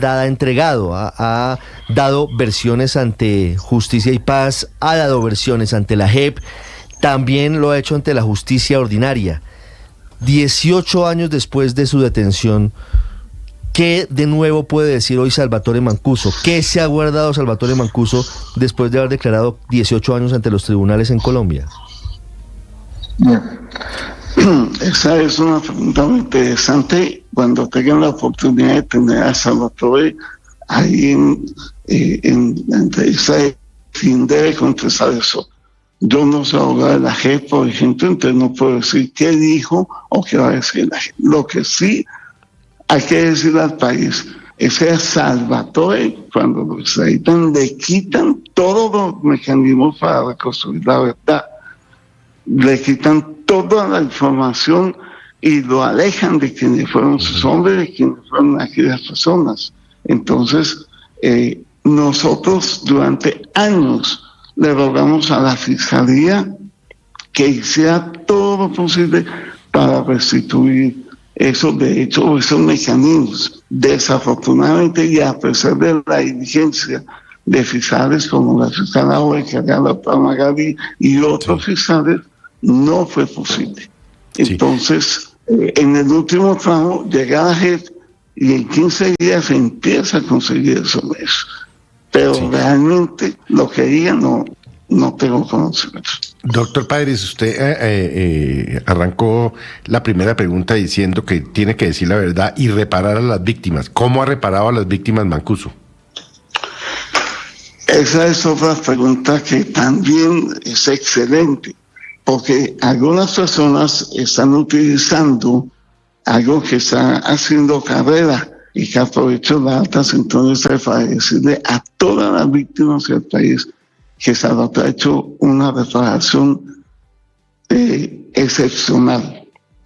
verdad ha entregado, ha dado versiones ante Justicia y Paz, ha dado versiones ante la JEP, también lo ha hecho ante la justicia ordinaria. 18 años después de su detención, ¿qué de nuevo puede decir hoy Salvatore Mancuso? ¿Qué se ha guardado Salvatore Mancuso después de haber declarado 18 años ante los tribunales en Colombia? Esa es una pregunta muy interesante. Cuando tengan la oportunidad de tener a Salvatore ahí en la entrevista de fin, debe contestar eso. Yo no soy abogado de la JEP, por ejemplo, entonces no puedo decir qué dijo o qué va a decir la JEP. Lo que sí hay que decir al país es que a Salvatore, cuando lo extraditan, le quitan todos los mecanismos para reconstruir la verdad. Le quitan toda la información y lo alejan de quienes fueron sus hombres, de quienes fueron aquellas personas. Entonces, nosotros durante años le rogamos a la Fiscalía que hiciera todo lo posible para restituir esos derechos o esos mecanismos. Desafortunadamente, y a pesar de la diligencia de fiscales como la fiscal Carla Magali y otros fiscales, no fue posible. Entonces, en el último tramo llega la JEP y en 15 días se empieza a conseguir esos medios. Pero realmente lo que diga no tengo conocimiento. Doctor Páez, usted arrancó la primera pregunta diciendo que tiene que decir la verdad y reparar a las víctimas. ¿Cómo ha reparado a las víctimas Mancuso? Esa es otra pregunta que también es excelente, porque algunas personas están utilizando algo que está haciendo carrera y que aprovecho la alta sintonía para decirle a todas las víctimas del país que Salvatore ha hecho una reparación excepcional.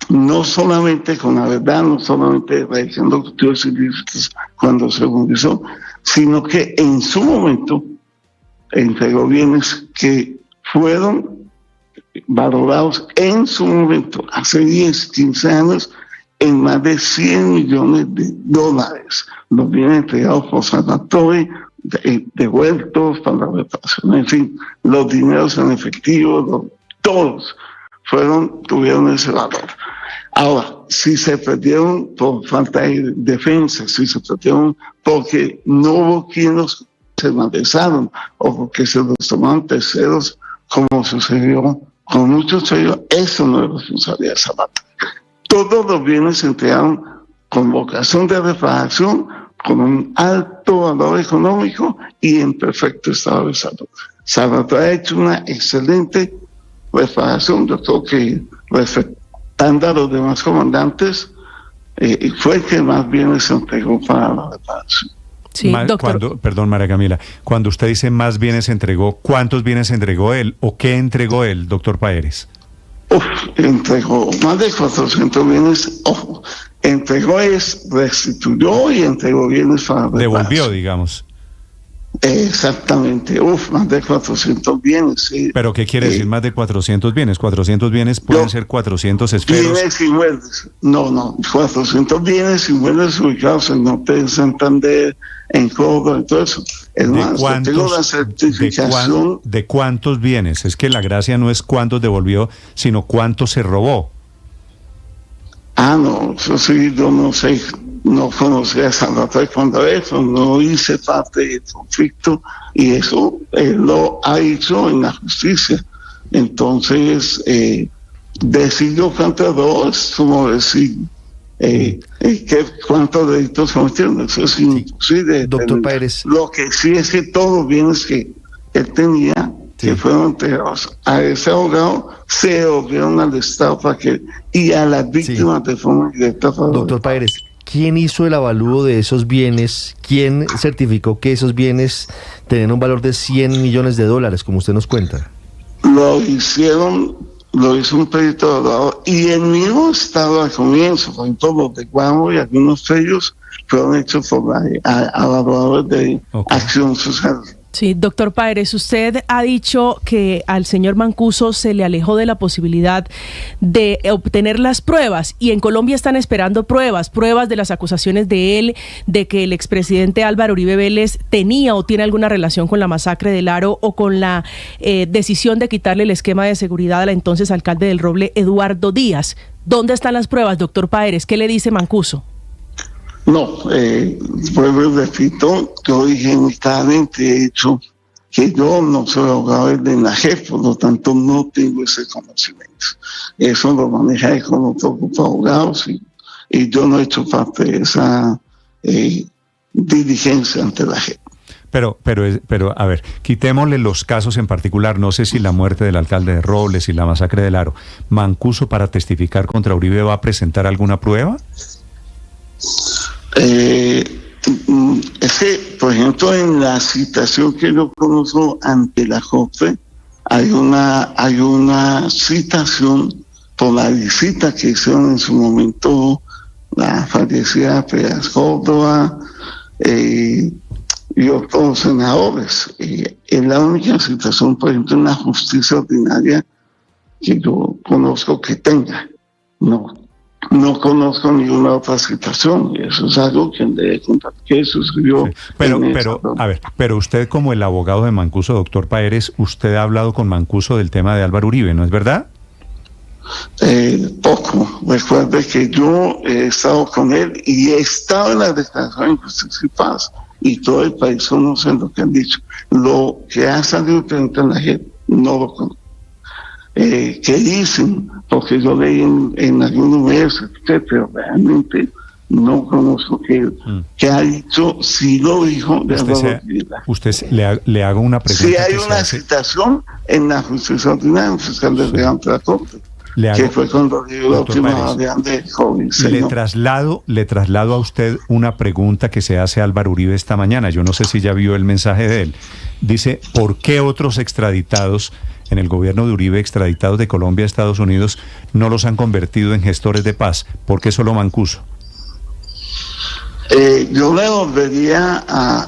No solamente con la verdad, no solamente realizando cultivos ilícitos cuando se movilizó, sino que en su momento entregó bienes que fueron valorados en su momento, hace 10, 15 años, en más de $100 millones. Los bienes entregados por Salvatore, devueltos para la reparación, en fin, los dineros en efectivo, todos tuvieron ese valor. Ahora, si se perdieron por falta de defensa, si se perdieron porque no hubo quienes se malversaron o porque se los tomaron terceros, como sucedió con muchos de ellos, eso no es responsabilidad de Salvatore. Todos los bienes se entregaron con vocación de reparación, con un alto valor económico y en perfecto estado de salud. Salvatore ha hecho una excelente reparación. Yo creo que, respetando a los demás comandantes, fue el que más bienes se entregó para la reparación. Sí, doctor. Perdón, María Camila, cuando usted dice más bienes entregó, ¿cuántos bienes entregó él o qué entregó él, doctor Páez? Entregó más de 400 bienes, restituyó y entregó bienes para reparación. Devolvió, digamos. Exactamente, más de 400 bienes. Sí. ¿Pero qué quiere decir más de 400 bienes? 400 bienes pueden ser 400 esferos. Bienes inmuebles. No, 400 bienes inmuebles ubicados en norte de Santander, en Córdoba, y todo eso. Tengo la certificación. ¿De cuántos bienes? Es que la gracia no es cuántos devolvió, sino cuántos se robó. No, eso sí, yo no sé. No conocí a Salvatore cuando eso, no hice parte del conflicto y eso él lo ha hecho en la justicia. Entonces, decir yo cuánto robó es como decir cuántos delitos cometieron. Eso es imposible. Doctor Páez. Lo que sí es que todos los bienes que él tenía, que fueron entregados a ese abogado, se devolvieron al Estado y a las víctimas de forma directa. Doctor Páez, ¿quién hizo el avalúo de esos bienes? ¿Quién certificó que esos bienes tenían un valor de $100 millones, como usted nos cuenta? Lo hizo un perito abogado y el mismo Estado al comienzo, por ejemplo, los de Guamo y algunos de ellos fueron hechos por evaluadores de acción social. Sí, doctor Páez, usted ha dicho que al señor Mancuso se le alejó de la posibilidad de obtener las pruebas, y en Colombia están esperando pruebas de las acusaciones de él, de que el expresidente Álvaro Uribe Vélez tenía o tiene alguna relación con la masacre del Aro o con la decisión de quitarle el esquema de seguridad al entonces alcalde del Roble, Eduardo Díaz. ¿Dónde están las pruebas, doctor Páez? ¿Qué le dice Mancuso? No, vuelvo y repito, yo higiénicamente he dicho que yo no soy abogado de la JEP, por lo tanto no tengo ese conocimiento. Eso lo maneja con otro grupo de abogados y yo no he hecho parte de esa diligencia ante la JEP. Pero, a ver, quitémosle los casos en particular. No sé si la muerte del alcalde de Robles y la masacre del Aro. ¿Mancuso para testificar contra Uribe va a presentar alguna prueba? Es que, por ejemplo, en la citación que yo conozco ante la JOPE, hay una citación por la visita que hicieron en su momento la fallecida Pérez Córdoba y otros senadores. Es la única citación, por ejemplo, en la justicia ordinaria que yo conozco que tenga. No conozco ninguna otra situación, y eso es algo que debe contar que sucedió. Sí. Pero usted, como el abogado de Mancuso, doctor Páez, usted ha hablado con Mancuso del tema de Álvaro Uribe, ¿no es verdad? Poco. Recuerde que yo he estado con él y he estado en la declaración de Justicia y Paz, y todo el país conoce lo que han dicho. Lo que ha salido frente a la gente no lo conozco. ¿Qué dicen? Porque yo leí en algunos medios, pero realmente no conozco qué ha dicho, si lo dijo de le hago una pregunta. Si hay una citación en la justicia ordinaria, un fiscal delegante de la Corte, que fue cuando dio la última variante de COVID. Le traslado a usted una pregunta que se hace a Álvaro Uribe esta mañana. Yo no sé si ya vio el mensaje de él. Dice, ¿por qué otros extraditados en el gobierno de Uribe, extraditados de Colombia a Estados Unidos, no los han convertido en gestores de paz? ¿Por qué solo Mancuso? Yo le volvería a...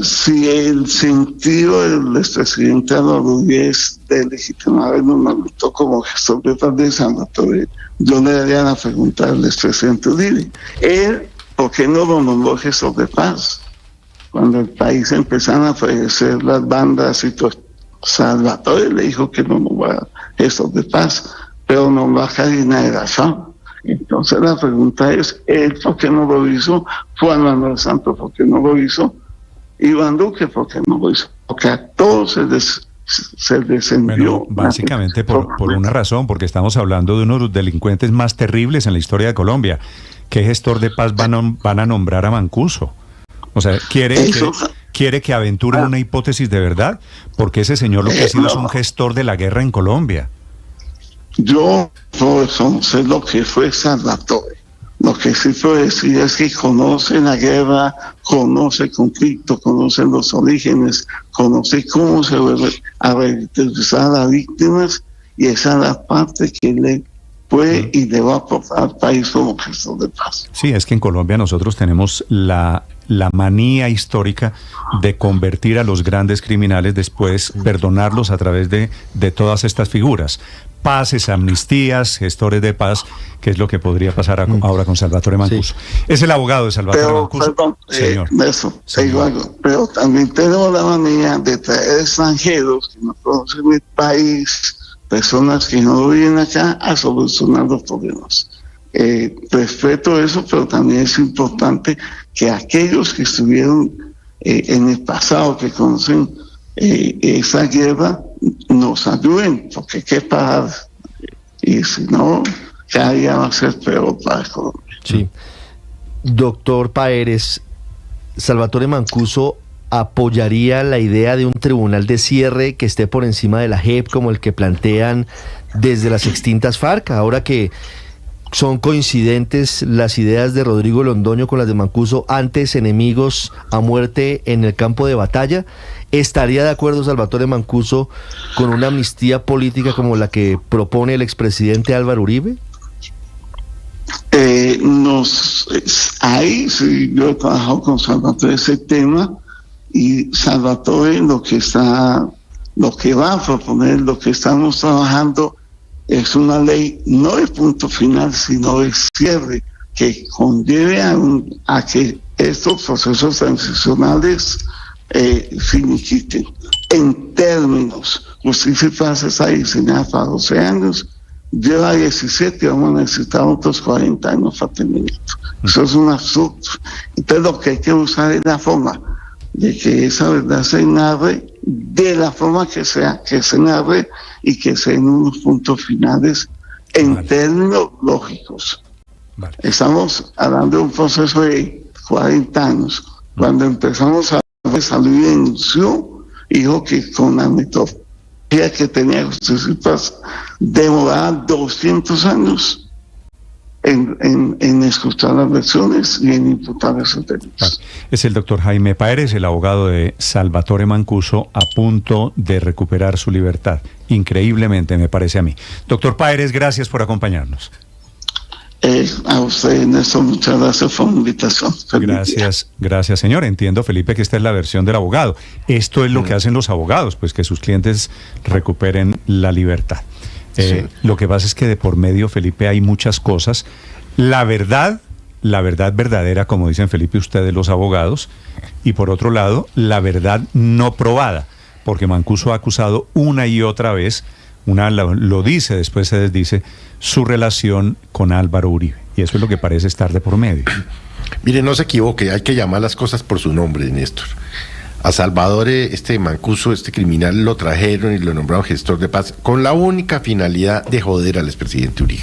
si el sentido del expresidente Álvaro Uribe es de legitimar el nombramiento como gestor de paz de San Bartolomé, yo le daría la pregunta al expresidente Uribe. Él, ¿por qué no lo nombró gestor de paz? Cuando el país empezaron a aparecer las bandas y todo, Salvatore le dijo que no nombrara gestor de paz, pero nombró a Karina de Razón. Entonces la pregunta es, ¿él por qué no lo hizo? Juan Manuel Santos, ¿por qué no lo hizo? Iván Duque, ¿por qué no lo hizo? Porque a todos se les envió. Bueno, básicamente por una razón, porque estamos hablando de uno de los delincuentes más terribles en la historia de Colombia. ¿Qué gestor de paz van a nombrar a Mancuso? O sea, ¿quiere que aventure una hipótesis de verdad? Porque ese señor lo que ha sido es un gestor de la guerra en Colombia. Yo no sé lo que fue Salvatore. Lo que sí puedo decir es que conoce la guerra, conoce el conflicto, conoce los orígenes, conoce cómo se vuelve a revictimizar a las víctimas, y esa es la parte que le puede y le va a aportar al país como gestor de paz. Sí, es que en Colombia nosotros tenemos la manía histórica de convertir a los grandes criminales, después perdonarlos a través de todas estas figuras. Paces, amnistías, gestores de paz, que es lo que podría pasar ahora con Salvatore Mancuso. Sí. Es el abogado de Salvatore Mancuso. Perdón, señor. Pero también tenemos la manía de traer extranjeros que no conocen el país, personas que no viven acá, a solucionar los problemas. Respeto eso, pero también es importante que aquellos que estuvieron en el pasado, que conocen esa guerra, nos ayuden, porque hay que parar, y si no, cada día va a ser peor para Colombia. Sí. Doctor Páez, Salvatore Mancuso apoyaría la idea de un tribunal de cierre que esté por encima de la JEP, como el que plantean desde las extintas FARC, ahora que son coincidentes las ideas de Rodrigo Londoño con las de Mancuso, antes enemigos a muerte en el campo de batalla. ¿Estaría de acuerdo Salvatore Mancuso con una amnistía política como la que propone el expresidente Álvaro Uribe? Ahí sí, yo he trabajado con Salvatore ese tema, Y Salvatore lo que va a proponer, lo que estamos trabajando es una ley no de punto final, sino de cierre, que conlleve a que estos procesos transicionales finiquiten. En términos, Justicia y Paz está diseñada para 12 años, lleva 17, vamos a necesitar otros 40 años para terminar. Eso es un absurdo. Entonces lo que hay que buscar es la forma de que esa verdad se narre de la forma que se narre y que sean unos puntos finales en términos lógicos. Vale. Estamos hablando de un proceso de 40 años. Cuando empezamos a salir de inicio, dijo que con la metodología que tenía Justicia y Paz demoraba 200 años en escuchar las versiones y en imputar esos delitos. Claro. Es el doctor Jaime Páez, el abogado de Salvatore Mancuso, a punto de recuperar su libertad. Increíblemente, me parece a mí. Doctor Páez, gracias por acompañarnos. A usted, Néstor, muchas gracias por la invitación. Gracias, señor. Entiendo, Felipe, que esta es la versión del abogado. Esto es lo que hacen los abogados, pues que sus clientes recuperen la libertad. Sí. Lo que pasa es que de por medio, Felipe, hay muchas cosas. La verdad verdadera, como dicen Felipe ustedes los abogados, y por otro lado, la verdad no probada, porque Mancuso ha acusado una y otra vez, lo dice, después se desdice, su relación con Álvaro Uribe. Y eso es lo que parece estar de por medio. Mire, no se equivoque, hay que llamar las cosas por su nombre, Néstor. A Salvatore Mancuso, este criminal, lo trajeron y lo nombraron gestor de paz con la única finalidad de joder al expresidente Uribe.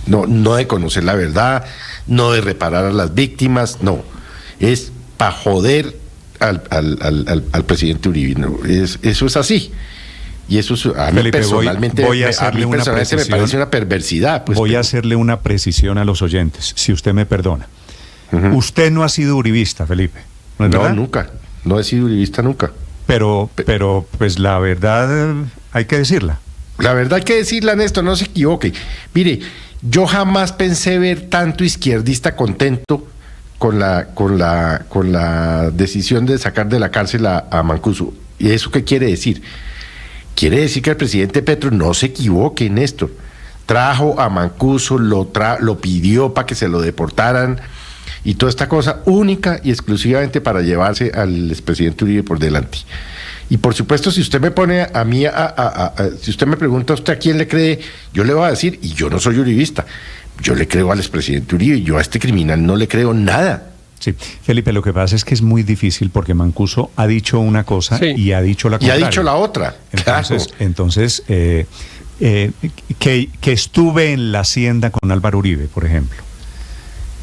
No de conocer la verdad, no de reparar a las víctimas, no. Es para joder al presidente Uribe. No, eso es así. Y eso a mí Felipe, personalmente, me parece una perversidad. Pues, voy a hacerle una precisión a los oyentes, si usted me perdona. Usted no ha sido uribista, Felipe. ¿No es verdad? Nunca. No he sido uribista nunca. Pero pues la verdad hay que decirla. La verdad hay que decirla, Néstor, no se equivoque. Mire, yo jamás pensé ver tanto izquierdista contento con la decisión de sacar de la cárcel a Mancuso. ¿Y eso qué quiere decir? Quiere decir que el presidente Petro, no se equivoque, Néstor, trajo a Mancuso, lo pidió para que se lo deportaran y toda esta cosa única y exclusivamente para llevarse al expresidente Uribe por delante. Y por supuesto, si usted me pone a mí, si usted me pregunta a usted a quién le cree, yo le voy a decir, y yo no soy uribista, yo le creo al expresidente Uribe, yo a este criminal no le creo nada. Sí, Felipe, lo que pasa es que es muy difícil porque Mancuso ha dicho una cosa y ha dicho la contraria. Y ha dicho la otra. Entonces, que estuve en la hacienda con Álvaro Uribe, por ejemplo.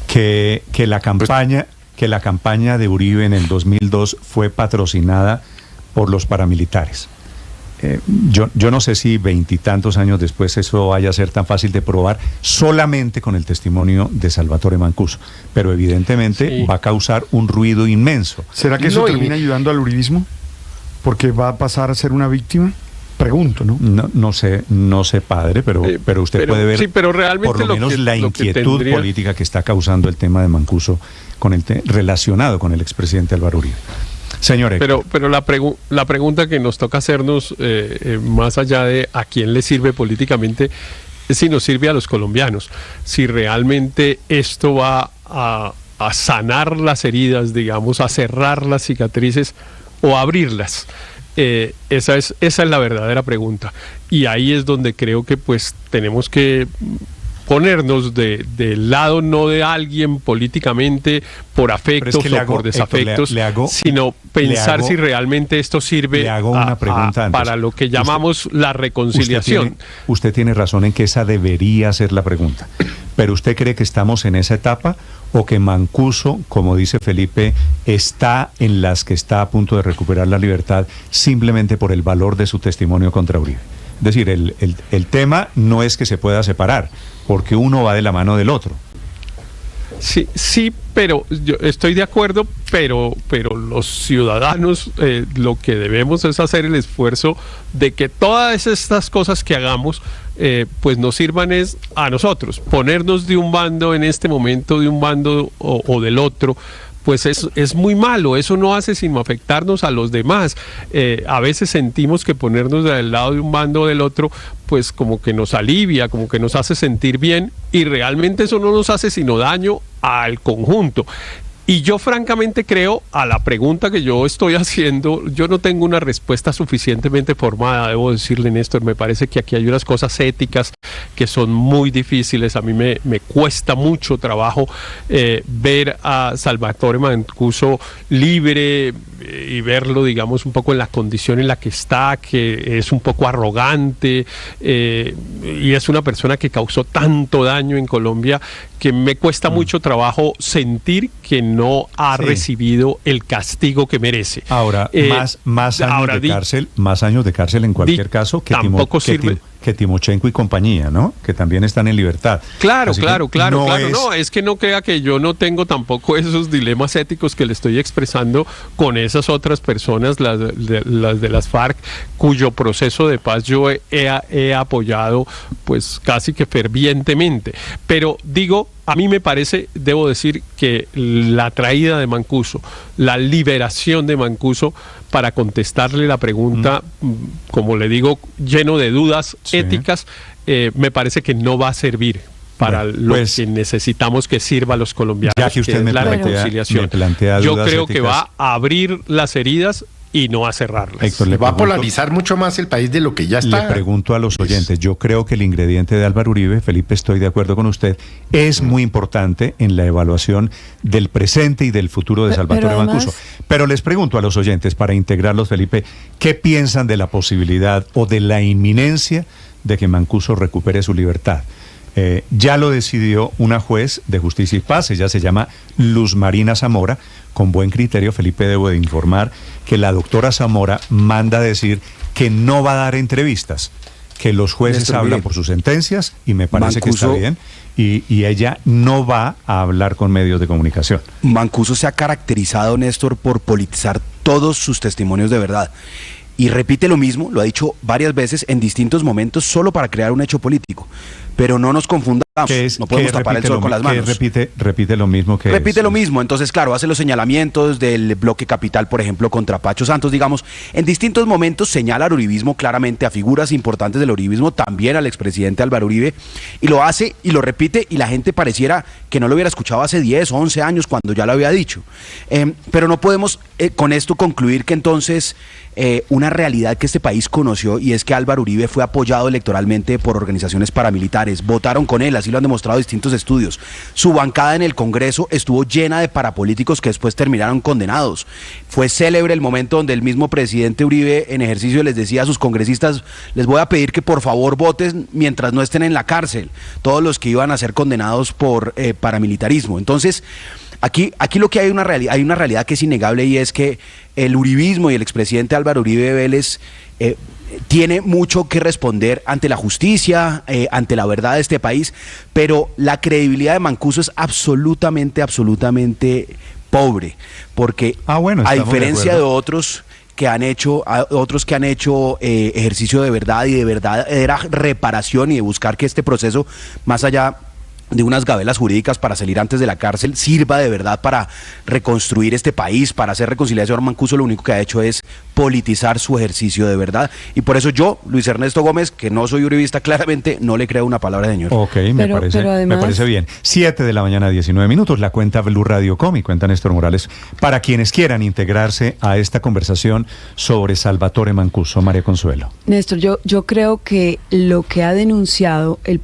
Que la campaña de Uribe en el 2002 fue patrocinada por los paramilitares. Yo no sé si 20 y tantos años después eso vaya a ser tan fácil de probar solamente con el testimonio de Salvatore Mancuso, pero evidentemente va a causar un ruido inmenso. ¿Será que eso termina ayudando al uribismo? ¿Porque va a pasar a ser una víctima? Pregunto, ¿no? No sé, padre, pero usted puede ver pero realmente por lo menos la inquietud política que está causando el tema de Mancuso relacionado con el expresidente Álvaro Uribe. Señores. Pero la pregunta que nos toca hacernos, más allá de a quién le sirve políticamente, es si nos sirve a los colombianos, si realmente esto va a sanar las heridas, digamos, a cerrar las cicatrices o a abrirlas. Esa es la verdadera pregunta. Y ahí es donde creo que pues tenemos que ponernos del lado no de alguien políticamente por afectos o por desafectos, sino pensar si realmente esto sirve para lo que llamamos la reconciliación. Usted tiene razón en que esa debería ser la pregunta, pero ¿usted cree que estamos en esa etapa o que Mancuso, como dice Felipe, está en las que está a punto de recuperar la libertad simplemente por el valor de su testimonio contra Uribe? Es decir, el tema no es que se pueda separar, porque uno va de la mano del otro. Sí, pero yo estoy de acuerdo, pero los ciudadanos lo que debemos es hacer el esfuerzo de que todas estas cosas que hagamos pues nos sirvan es a nosotros, ponernos de un bando en este momento, de un bando o del otro, pues es muy malo. Eso no hace sino afectarnos a los demás. A veces sentimos que ponernos del lado de un bando o del otro, pues como que nos alivia, como que nos hace sentir bien, y realmente eso no nos hace sino daño al conjunto. Y yo francamente creo, a la pregunta que yo estoy haciendo, yo no tengo una respuesta suficientemente formada, debo decirle, Néstor. Me parece que aquí hay unas cosas éticas que son muy difíciles. A mí me cuesta mucho trabajo ver a Salvatore Mancuso libre y verlo, digamos, un poco en la condición en la que está, que es un poco arrogante, y es una persona que causó tanto daño en Colombia, que me cuesta mucho trabajo sentir que no ha recibido el castigo que merece. Ahora, más años de cárcel en cualquier caso que Timochenko y compañía, ¿no? Que también están en libertad. Claro. No, es que no crea que yo no tengo tampoco esos dilemas éticos que le estoy expresando con esas otras personas, las de las FARC, cuyo proceso de paz yo he apoyado pues casi que fervientemente. Pero digo, a mí me parece, debo decir, que la traída de Mancuso, la liberación de Mancuso, para contestarle la pregunta, como le digo, lleno de dudas éticas, me parece que no va a servir para lo que necesitamos que sirva a los colombianos, ya que usted es la reconciliación. Yo creo que va a abrir las heridas y no a cerrarlas. Héctor, va a polarizar mucho más el país de lo que ya está. Le pregunto a los oyentes, yo creo que el ingrediente de Álvaro Uribe, Felipe, estoy de acuerdo con usted, es muy importante en la evaluación del presente y del futuro de Salvatore Mancuso. Pero les pregunto a los oyentes, para integrarlos, Felipe, ¿qué piensan de la posibilidad o de la inminencia de que Mancuso recupere su libertad? Ya lo decidió una juez de Justicia y Paz, ella se llama Luz Marina Zamora. Con buen criterio, Felipe, debo de informar que la doctora Zamora manda decir que no va a dar entrevistas, que los jueces hablan por sus sentencias, y me parece que está bien, y ella no va a hablar con medios de comunicación. Mancuso se ha caracterizado, Néstor, por politizar todos sus testimonios de verdad. Y repite lo mismo, lo ha dicho varias veces en distintos momentos, solo para crear un hecho político. Pero no nos confundamos, no podemos tapar el sol con las manos. Repite lo mismo que Repite lo mismo, entonces claro, hace los señalamientos del bloque capital, por ejemplo, contra Pacho Santos, digamos, en distintos momentos señala al uribismo claramente, a figuras importantes del uribismo, también al expresidente Álvaro Uribe, y lo hace y lo repite, y la gente pareciera que no lo hubiera escuchado hace 10 o 11 años cuando ya lo había dicho. Pero no podemos con esto concluir que entonces una realidad que este país conoció, y es que Álvaro Uribe fue apoyado electoralmente por organizaciones paramilitares, votaron con él, así lo han demostrado distintos estudios. Su bancada en el Congreso estuvo llena de parapolíticos que después terminaron condenados. Fue célebre el momento donde el mismo presidente Uribe en ejercicio les decía a sus congresistas: les voy a pedir que por favor voten mientras no estén en la cárcel, todos los que iban a ser condenados por paramilitarismo. Entonces, Aquí lo que hay una realidad que es innegable, y es que el uribismo y el expresidente Álvaro Uribe Vélez tiene mucho que responder ante la justicia, ante la verdad de este país, pero la credibilidad de Mancuso es absolutamente pobre, porque a diferencia de otros que han hecho ejercicio de verdad y de verdadera reparación, y de buscar que este proceso, más allá de unas gabelas jurídicas para salir antes de la cárcel, sirva de verdad para reconstruir este país, para hacer reconciliación, Mancuso lo único que ha hecho es politizar su ejercicio de verdad. Y por eso yo, Luis Ernesto Gómez, que no soy uribista, claramente no le creo una palabra, señor. Ok, me parece bien. 7 de la mañana, 19 minutos, la cuenta Blue Radio Com y cuenta Néstor Morales, para quienes quieran integrarse a esta conversación sobre Salvatore Mancuso. María Consuelo. Néstor, yo creo que lo que ha denunciado el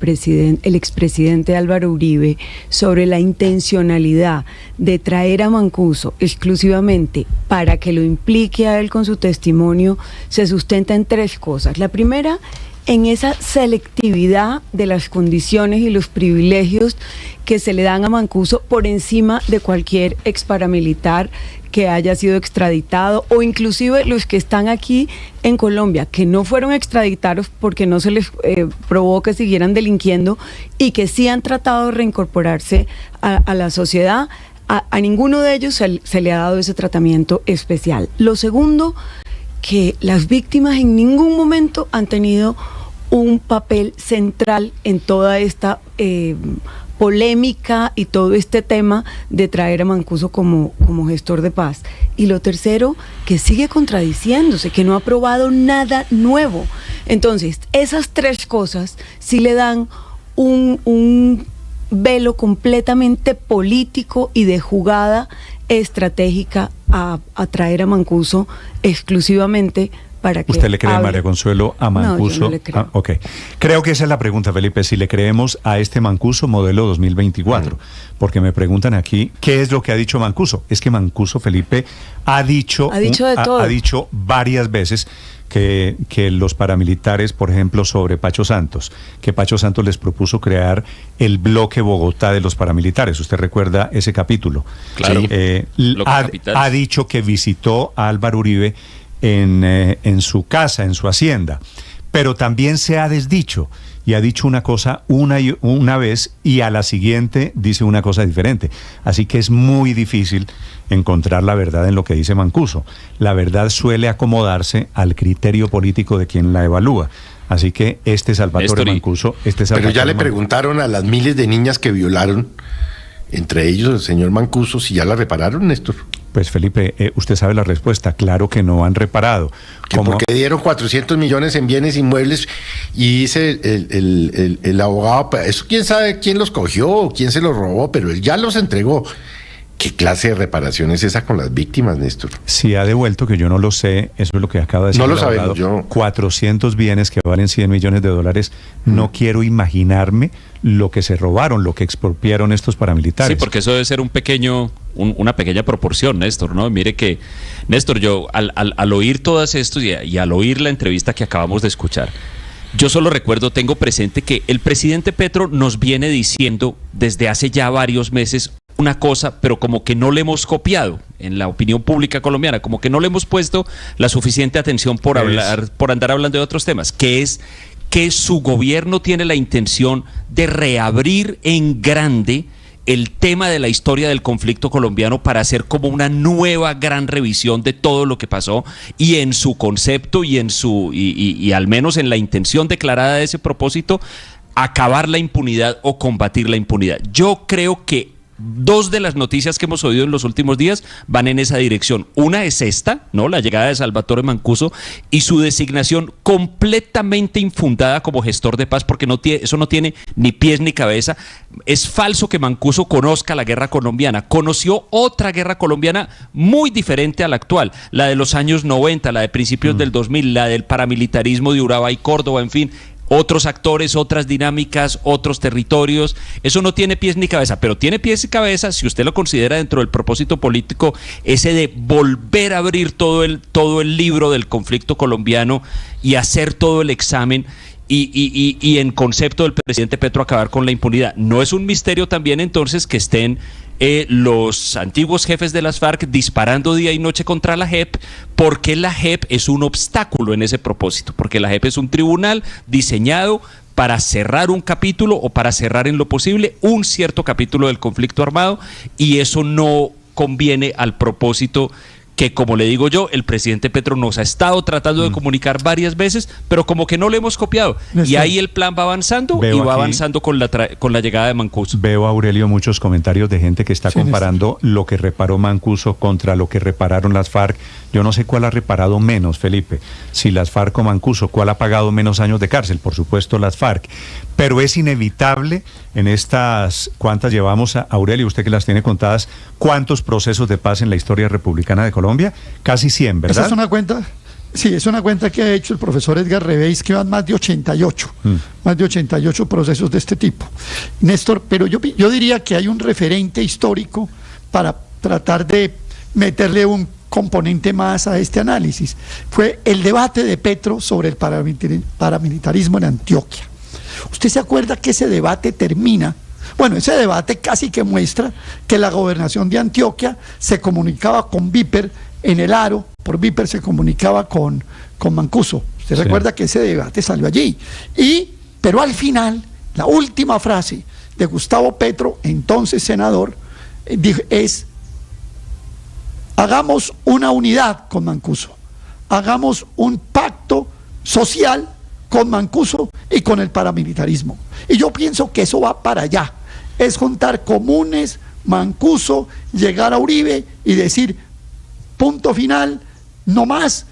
expresidente Álvaro Uribe sobre la intencionalidad de traer a Mancuso exclusivamente para que lo implique a él con su testimonio se sustenta en 3 cosas. La primera, en esa selectividad de las condiciones y los privilegios que se le dan a Mancuso por encima de cualquier ex paramilitar que haya sido extraditado, o inclusive los que están aquí en Colombia, que no fueron extraditados porque no se les probó que siguieran delinquiendo, y que sí han tratado de reincorporarse a la sociedad. A ninguno de ellos se le ha dado ese tratamiento especial. Lo segundo, que las víctimas en ningún momento han tenido un papel central en toda esta polémica y todo este tema de traer a Mancuso como gestor de paz. Y lo tercero, que sigue contradiciéndose, que no ha probado nada nuevo. Entonces, esas tres cosas sí le dan un velo completamente político y de jugada estratégica a traer a Mancuso exclusivamente para que ¿Usted le cree, hable. María Consuelo, a Mancuso? No, yo no le creo. Ok. Creo que esa es la pregunta, Felipe, si le creemos a este Mancuso modelo 2024. Porque me preguntan aquí, ¿qué es lo que ha dicho Mancuso? Es que Mancuso, Felipe, ha dicho de todo. Ha dicho varias veces que los paramilitares, por ejemplo, sobre Pacho Santos, que Pacho Santos les propuso crear el bloque Bogotá de los paramilitares. ¿Usted recuerda ese capítulo? Claro. Ha dicho que visitó a Álvaro Uribe en su casa, en su hacienda, pero también se ha desdicho y ha dicho una cosa una vez y a la siguiente dice una cosa diferente. Así que es muy difícil encontrar la verdad en lo que dice Mancuso. La verdad suele acomodarse al criterio político de quien la evalúa. Así que Salvatore Mancuso, Pero ya le preguntaron a las miles de niñas que violaron, entre ellos el señor Mancuso, si ya la repararon, Néstor. Pues Felipe, usted sabe la respuesta. Claro que no han reparado. Porque dieron 400 millones en bienes inmuebles y dice el abogado, eso quién sabe quién los cogió o quién se los robó, pero él ya los entregó. ¿Qué clase de reparación es esa con las víctimas, Néstor? Si ha devuelto, que yo no lo sé, eso es lo que acaba de decir. No lo el abogado, sabemos, 400 bienes que valen 100 millones de dólares. No quiero imaginarme lo que se robaron, lo que expropiaron estos paramilitares. Sí, porque eso debe ser una pequeña proporción, Néstor, ¿no? Mire que, Néstor, yo al oír todas esto y al oír la entrevista que acabamos de escuchar, yo solo tengo presente que el presidente Petro nos viene diciendo desde hace ya varios meses una cosa, pero como que no le hemos copiado en la opinión pública colombiana, como que no le hemos puesto la suficiente atención por andar hablando de otros temas, que es que su gobierno tiene la intención de reabrir en grande el tema de la historia del conflicto colombiano para hacer como una nueva gran revisión de todo lo que pasó y en su concepto y al menos en la intención declarada de ese propósito, acabar la impunidad o combatir la impunidad. Yo creo que dos de las noticias que hemos oído en los últimos días van en esa dirección. Una es esta, ¿no? La llegada de Salvatore Mancuso y su designación completamente infundada como gestor de paz, porque eso no tiene ni pies ni cabeza. Es falso que Mancuso conozca la guerra colombiana. Conoció otra guerra colombiana muy diferente a la actual, la de los años 90, la de principios del 2000, la del paramilitarismo de Urabá y Córdoba, en fin. Otros actores, otras dinámicas, otros territorios. Eso no tiene pies ni cabeza, pero tiene pies y cabeza si usted lo considera dentro del propósito político, ese de volver a abrir todo el libro del conflicto colombiano y hacer todo el examen y en concepto del presidente Petro acabar con la impunidad. No es un misterio también entonces que estén los antiguos jefes de las FARC disparando día y noche contra la JEP, porque la JEP es un obstáculo en ese propósito, porque la JEP es un tribunal diseñado para cerrar un capítulo o para cerrar en lo posible un cierto capítulo del conflicto armado, y eso no conviene al propósito que, como le digo yo, el presidente Petro nos ha estado tratando de comunicar varias veces, pero como que no le hemos copiado. Y ahí el plan va avanzando avanzando con la llegada de Mancuso. Veo, Aurelio, muchos comentarios de gente que está comparando lo que reparó Mancuso contra lo que repararon las FARC. Yo no sé cuál ha reparado menos, Felipe, si las FARC o Mancuso. ¿Cuál ha pagado menos años de cárcel? Por supuesto, las FARC. Pero es inevitable en estas, ¿cuántas llevamos, Aurelio, usted que las tiene contadas, cuántos procesos de paz en la historia republicana de Colombia? Casi 100, ¿verdad? Esa es una cuenta, sí, es una cuenta que ha hecho el profesor Edgar Reveis, que van más de 88, más de 88 procesos de este tipo. Néstor, pero yo diría que hay un referente histórico para tratar de meterle un componente más a este análisis. Fue el debate de Petro sobre el paramilitarismo en Antioquia. ¿Usted se acuerda que ese debate termina? Bueno, ese debate casi que muestra que la gobernación de Antioquia se comunicaba con Viper en el Aro, por Viper se comunicaba con Mancuso. Usted recuerda que ese debate salió allí. Pero al final, la última frase de Gustavo Petro, entonces senador, es: hagamos una unidad con Mancuso, hagamos un pacto social con Mancuso y con el paramilitarismo. Y yo pienso que eso va para allá. es juntar comunes, Mancuso, llegar a Uribe y decir, punto final, no más,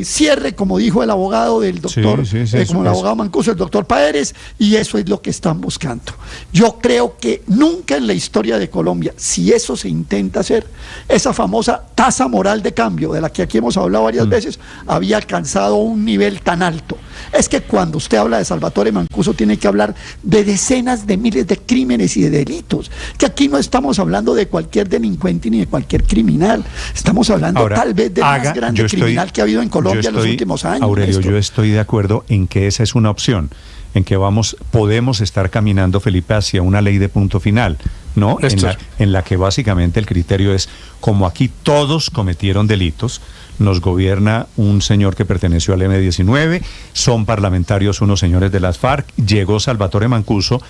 cierre, como dijo el abogado del doctor, como el abogado Mancuso, el doctor Paeres, y eso es lo que están buscando. Yo creo que nunca en la historia de Colombia, si eso se intenta hacer, esa famosa tasa moral de cambio, de la que aquí hemos hablado varias veces, había alcanzado un nivel tan alto. Es que cuando usted habla de Salvatore Mancuso, tiene que hablar de decenas de miles de crímenes y de delitos, que aquí no estamos hablando de cualquier delincuente ni de cualquier criminal, estamos hablando ahora, tal vez del más grande criminal que ha habido en Colombia en los últimos años. Aurelio, yo estoy de acuerdo en que esa es una opción, en que podemos estar caminando, Felipe, hacia una ley de punto final, ¿no? En la que básicamente el criterio es, como aquí todos cometieron delitos, nos gobierna un señor que perteneció al M-19, son parlamentarios unos señores de las FARC, llegó Salvatore Mancuso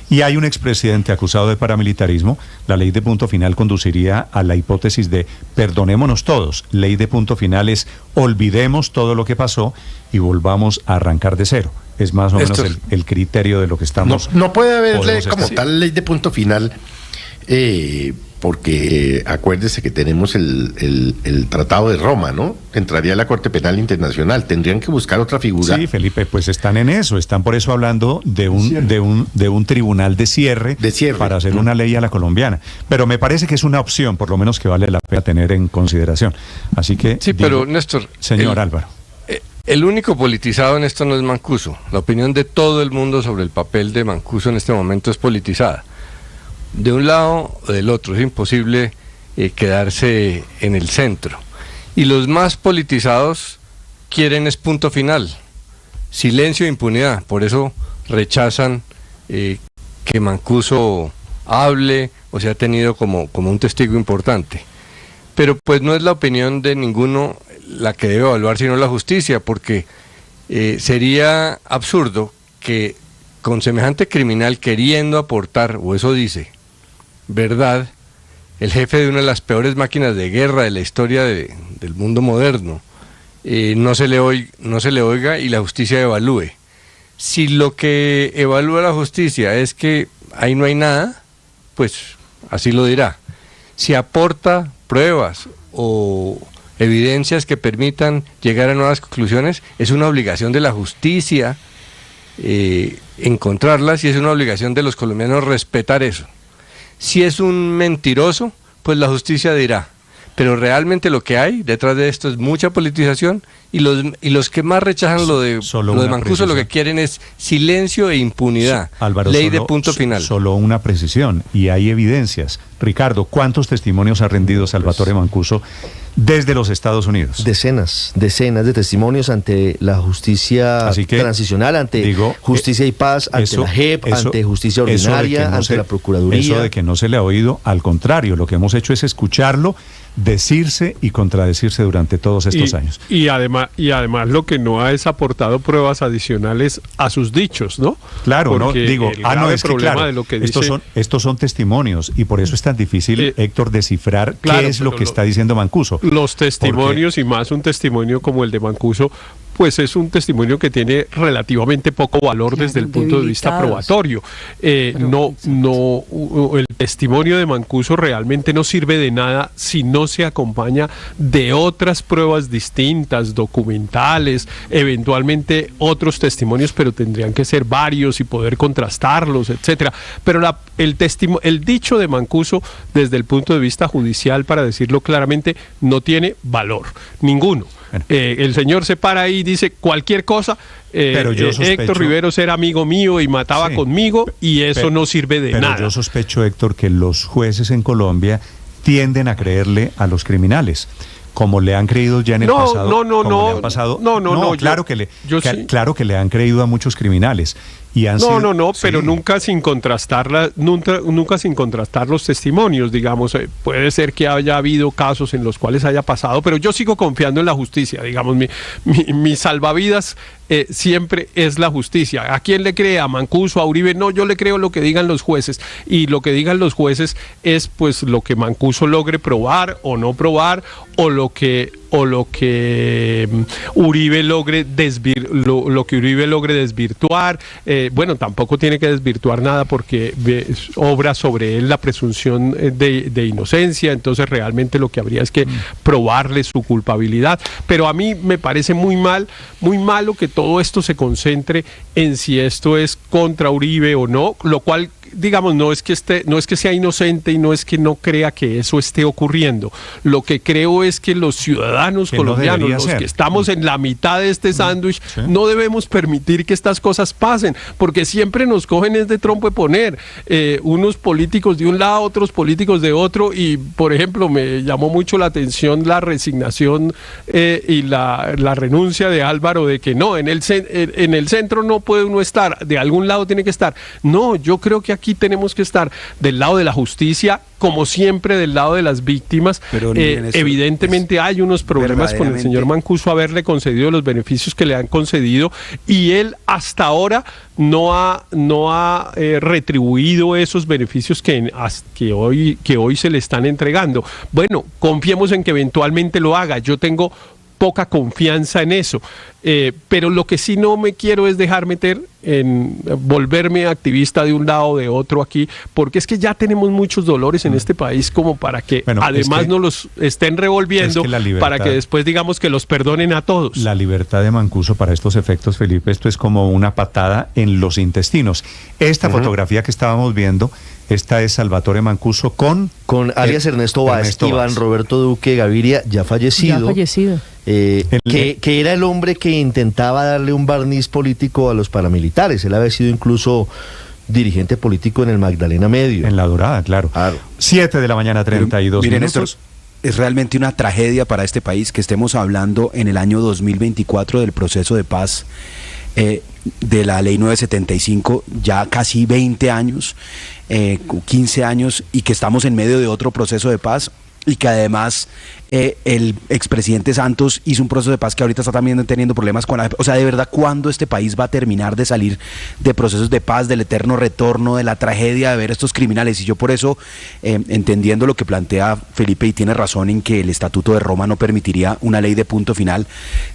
y hay un expresidente acusado de paramilitarismo. La ley de punto final conduciría a la hipótesis de perdonémonos todos. Ley de punto final es olvidemos todo lo que pasó y volvamos a arrancar de cero. Es más o menos el criterio de lo que estamos... No puede haber como tal ley de punto final, porque acuérdese que tenemos el Tratado de Roma, ¿no? Entraría la Corte Penal Internacional, tendrían que buscar otra figura. Sí, Felipe, pues están en eso, están por eso hablando de un tribunal de cierre para hacer una ley a la colombiana. Pero me parece que es una opción, por lo menos que vale la pena tener en consideración. Así que... Sí, pero Néstor... Señor Álvaro. El único politizado en esto no es Mancuso. La opinión de todo el mundo sobre el papel de Mancuso en este momento es politizada. De un lado o del otro, es imposible quedarse en el centro. Y los más politizados quieren es punto final, silencio e impunidad. Por eso rechazan que Mancuso hable o sea tenido como un testigo importante. Pero pues no es la opinión de ninguno la que debe evaluar, sino la justicia, porque sería absurdo que con semejante criminal queriendo aportar, o eso dice, verdad, el jefe de una de las peores máquinas de guerra de la historia del mundo moderno, no se le oiga y la justicia evalúe. Si lo que evalúa la justicia es que ahí no hay nada, pues así lo dirá. Si aporta pruebas o evidencias que permitan llegar a nuevas conclusiones, es una obligación de la justicia encontrarlas, y es una obligación de los colombianos respetar eso. Si es un mentiroso, pues la justicia dirá. Pero realmente lo que hay detrás de esto es mucha politización, y los que más rechazan lo de Mancuso lo que quieren es silencio e impunidad. Álvaro, ley de punto final. Solo una precisión, y hay evidencias. Ricardo, ¿cuántos testimonios ha rendido Salvatore Mancuso desde los Estados Unidos? Decenas de testimonios ante la justicia transicional, ante Justicia y Paz, ante la JEP, ante Justicia Ordinaria, ante la Procuraduría. Eso de que no se le ha oído, al contrario, lo que hemos hecho es escucharlo, decirse y contradecirse durante todos estos años. Y además lo que no ha es aportado pruebas adicionales a sus dichos, ¿no? Claro, porque no digo, es que claro, de lo que estos son testimonios, y por eso es tan difícil, Héctor, descifrar qué es lo que está diciendo Mancuso. Los testimonios, y más un testimonio como el de Mancuso, pues es un testimonio que tiene relativamente poco valor desde el punto de vista probatorio. El testimonio de Mancuso realmente no sirve de nada si no se acompaña de otras pruebas distintas, documentales, eventualmente otros testimonios, pero tendrían que ser varios y poder contrastarlos, etcétera. Pero el dicho de Mancuso, desde el punto de vista judicial, para decirlo claramente, no tiene valor ninguno. El señor se para ahí y dice cualquier cosa, pero yo sospecho, Héctor Riveros era amigo mío y mataba conmigo, y eso no sirve de nada. Pero yo sospecho, Héctor, que los jueces en Colombia tienden a creerle a los criminales, como le han creído ya en el pasado. Claro que le han creído a muchos criminales. Pero nunca sin contrastar los testimonios, digamos. Puede ser que haya habido casos en los cuales haya pasado, pero yo sigo confiando en la justicia, digamos. Mi salvavidas siempre es la justicia. ¿A quién le cree? ¿A Mancuso? ¿A Uribe? No, yo le creo lo que digan los jueces, y lo que digan los jueces es pues lo que Mancuso logre probar o no probar, o lo lo que Uribe logre lo que Uribe logre desvirtuar. Bueno, tampoco tiene que desvirtuar nada porque obra sobre él la presunción de inocencia, entonces realmente lo que habría es que probarle su culpabilidad. Pero a mí me parece muy malo que todo esto se concentre en si esto es contra Uribe o no, lo cual, digamos, no es que sea inocente y no es que no crea que eso esté ocurriendo. Lo que creo es que los ciudadanos colombianos, los que estamos en la mitad de este sándwich, no debemos permitir que estas cosas pasen, porque siempre nos cogen de trompo de poner, unos políticos de un lado, otros políticos de otro, y por ejemplo me llamó mucho la atención la resignación y la renuncia de Álvaro de que no, en el centro no puede uno estar, de algún lado tiene que estar. No, yo creo que aquí tenemos que estar del lado de la justicia, como siempre del lado de las víctimas. Pero evidentemente hay unos problemas con el señor Mancuso haberle concedido los beneficios que le han concedido, y él hasta ahora no ha retribuido esos beneficios que hoy se le están entregando. Bueno, confiemos en que eventualmente lo haga. Yo tengo poca confianza en eso, pero lo que sí no me quiero es dejar meter en volverme activista de un lado o de otro aquí, porque es que ya tenemos muchos dolores en este país como para que además no los estén revolviendo, para que después digamos que los perdonen a todos. La libertad de Mancuso para estos efectos, Felipe, esto es como una patada en los intestinos. Esta fotografía que estábamos viendo, esta es Salvatore Mancuso con alias Ernesto Báez, Iván Roberto Duque Gaviria, ya fallecido. Que era el hombre que intentaba darle un barniz político a los paramilitares. Él había sido incluso dirigente político en el Magdalena Medio. En La Dorada, claro. 7 de la mañana, 32 miren, minutos. Es realmente una tragedia para este país que estemos hablando en el año 2024 del proceso de paz de la ley 975, ya casi 20 años, 15 años, y que estamos en medio de otro proceso de paz, y que además el expresidente Santos hizo un proceso de paz que ahorita está también teniendo problemas con la... O sea, de verdad, ¿cuándo este país va a terminar de salir de procesos de paz, del eterno retorno, de la tragedia de ver estos criminales? Y yo por eso, entendiendo lo que plantea Felipe, y tiene razón en que el Estatuto de Roma no permitiría una ley de punto final,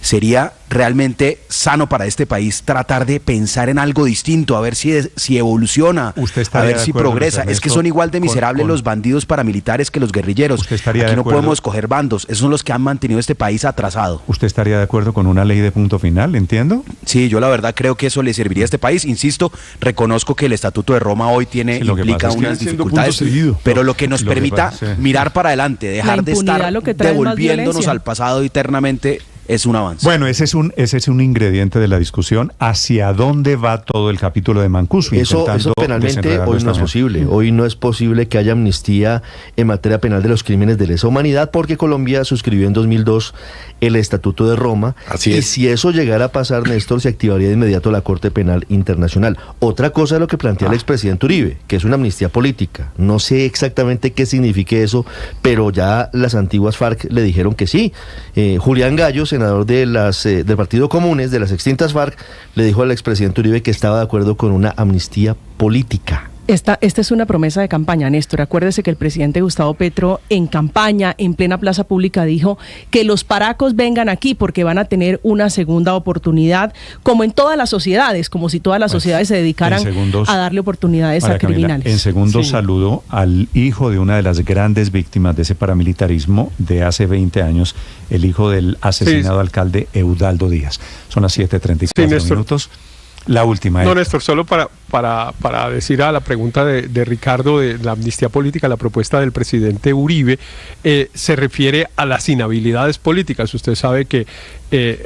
sería realmente sano para este país tratar de pensar en algo distinto, a ver si evoluciona, a ver si progresa. Es que son igual de miserables los bandidos paramilitares que los guerrilleros. Aquí no podemos escoger bandos, esos son los que han mantenido este país atrasado. ¿Usted estaría de acuerdo con una ley de punto final, entiendo? Sí, yo la verdad creo que eso le serviría a este país. Insisto, reconozco que el Estatuto de Roma hoy implica unas dificultades, pero lo que nos permita mirar para adelante, dejar de estar devolviéndonos al pasado eternamente, es un avance. Bueno, ese es un ingrediente de la discusión. ¿Hacia dónde va todo el capítulo de Mancuso? Eso penalmente hoy no es posible. Hoy no es posible que haya amnistía en materia penal de los crímenes de lesa humanidad, porque Colombia suscribió en 2002 el Estatuto de Roma. Así es. Y si eso llegara a pasar, Néstor, se activaría de inmediato la Corte Penal Internacional. Otra cosa es lo que plantea el expresidente Uribe, que es una amnistía política. No sé exactamente qué signifique eso, pero ya las antiguas FARC le dijeron que sí. Julián Gallo, senador del Partido Comunes, de las extintas FARC, le dijo al expresidente Uribe que estaba de acuerdo con una amnistía política. Esta es una promesa de campaña, Néstor. Acuérdese que el presidente Gustavo Petro en campaña, en plena plaza pública, dijo que los paracos vengan aquí porque van a tener una segunda oportunidad, como en todas las sociedades, como si todas las sociedades se dedicaran a darle oportunidades a criminales. En segundo, saludo al hijo de una de las grandes víctimas de ese paramilitarismo de hace 20 años, el hijo del asesinado alcalde Eudaldo Díaz. Son las 7:34 minutos. La última. No, Néstor, solo para decir a la pregunta de Ricardo de la amnistía política, la propuesta del presidente Uribe se refiere a las inhabilidades políticas. Usted sabe que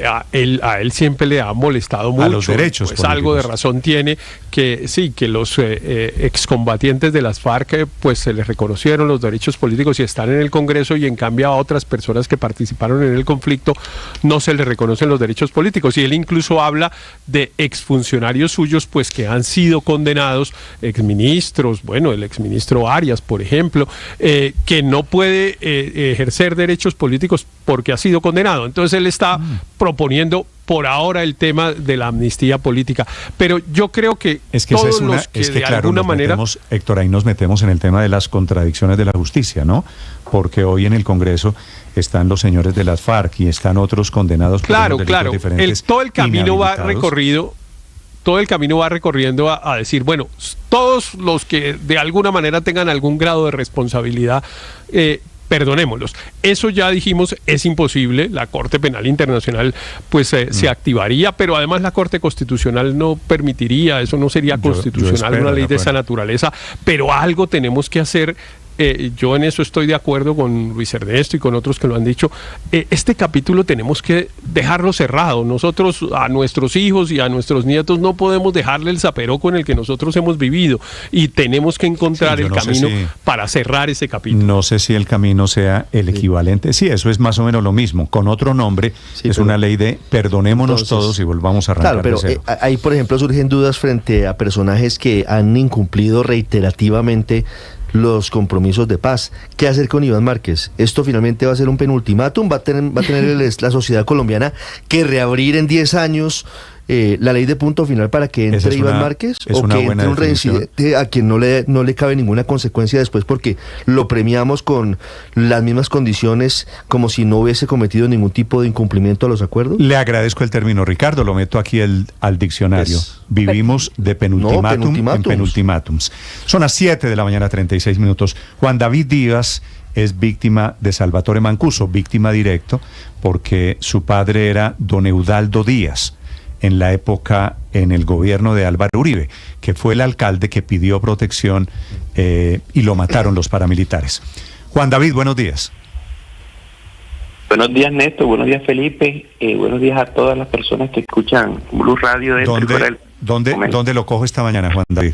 a él siempre le ha molestado mucho. A los derechos pues políticos. Algo de razón tiene que sí, que los excombatientes de las FARC pues se les reconocieron los derechos políticos y están en el Congreso, y en cambio a otras personas que participaron en el conflicto no se les reconocen los derechos políticos. Y él incluso habla de exfuncionarios suyos pues que han sido condenados, exministros, bueno, el exministro Arias, por ejemplo, que no puede ejercer derechos políticos porque ha sido condenado. Entonces él está proponiendo por ahora el tema de la amnistía política, pero yo creo que todos los que de alguna manera... Héctor, ahí nos metemos en el tema de las contradicciones de la justicia, ¿no? Porque hoy en el Congreso están los señores de las FARC y están otros condenados por Claro, delitos claro. diferentes. Todo el camino va inhabilitados. recorrido. Todo el camino va recorriendo a decir, bueno, todos los que de alguna manera tengan algún grado de responsabilidad, perdonémoslos. Eso ya dijimos, es imposible. La Corte Penal Internacional pues se activaría, pero además la Corte Constitucional no permitiría, eso no sería constitucional, espero, una ley de esa acuerdo. naturaleza, pero algo tenemos que hacer. Yo en eso estoy de acuerdo con Luis Ernesto y con otros que lo han dicho. Este capítulo tenemos que dejarlo cerrado. Nosotros a nuestros hijos y a nuestros nietos no podemos dejarle el zaperoco en el que nosotros hemos vivido y tenemos que encontrar yo el no sé camino si- para cerrar ese capítulo. No sé si el camino sea el equivalente. Sí, eso es más o menos lo mismo. Con otro nombre, Sí, es pero- una ley de perdonémonos Entonces, todos y volvamos a arrancar Claro, pero de cero. ahí, por ejemplo, surgen dudas frente a personajes que han incumplido reiterativamente los compromisos de paz. ¿Qué hacer con Iván Márquez? ¿Esto finalmente va a ser un penultimátum? ¿Va a tener la sociedad colombiana que reabrir en 10 años la ley de punto final para que Esa entre es Iván una- Márquez? es ¿O una que buena entre un definición. reincidente a quien no le cabe ninguna consecuencia después porque lo premiamos con las mismas condiciones como si no hubiese cometido ningún tipo de incumplimiento a los acuerdos? Le agradezco el término, Ricardo, lo meto aquí al diccionario. Vivimos de penultimátum en penultimátums. penultimátums. Son las 7 de la mañana, 36 minutos. Juan David Díaz es víctima de Salvatore Mancuso, víctima directo, porque su padre era don Eudaldo Díaz, en la época en el gobierno de Álvaro Uribe, que fue el alcalde que pidió protección y lo mataron los paramilitares. Juan David, buenos días. Buenos días, Néstor. Buenos días, Felipe. Buenos días a todas las personas que escuchan Blue Radio. ¿Dónde lo cojo esta mañana, Juan David?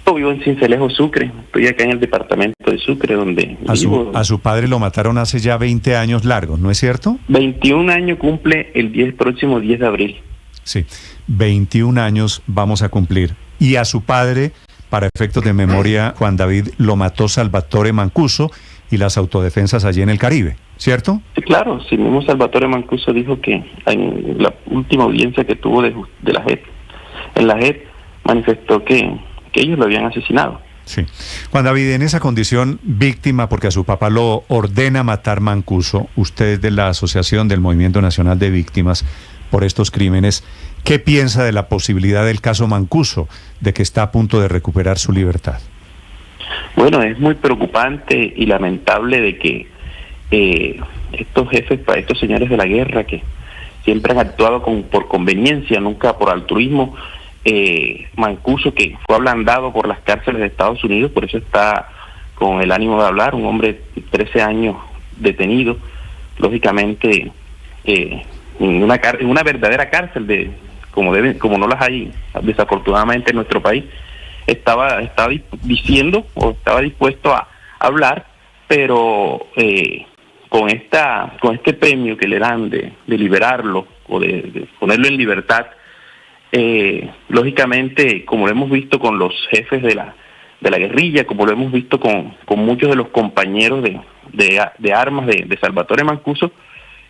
Yo vivo en Sincelejo, Sucre. Estoy acá en el departamento de Sucre, donde vivo. A su padre lo mataron hace ya 20 años largos, ¿no es cierto? 21 años cumple el próximo 10 de abril. Sí, 21 años vamos a cumplir. Y a su padre, para efectos de memoria, Juan David, lo mató Salvatore Mancuso y las autodefensas allí en el Caribe, ¿cierto? Sí, claro. Sí, mismo Salvatore Mancuso dijo que en la última audiencia que tuvo de la JEP, en la JEP manifestó que ellos lo habían asesinado. Sí. Juan David, en esa condición, víctima porque a su papá lo ordena matar Mancuso, usted de la Asociación del Movimiento Nacional de Víctimas por estos crímenes, ¿qué piensa de la posibilidad del caso Mancuso, de que está a punto de recuperar su libertad? Bueno, es muy preocupante y lamentable de que estos jefes, estos señores de la guerra que siempre han actuado por conveniencia, nunca por altruismo, Mancuso, que fue ablandado por las cárceles de Estados Unidos, por eso está con el ánimo de hablar, un hombre de 13 años detenido, lógicamente en una verdadera cárcel como no las hay desafortunadamente en nuestro país, estaba diciendo o estaba dispuesto a hablar, pero con este premio que le dan de liberarlo o de ponerlo en libertad, lógicamente, como lo hemos visto con los jefes de la guerrilla, como lo hemos visto con muchos de los compañeros de armas de Salvatore Mancuso,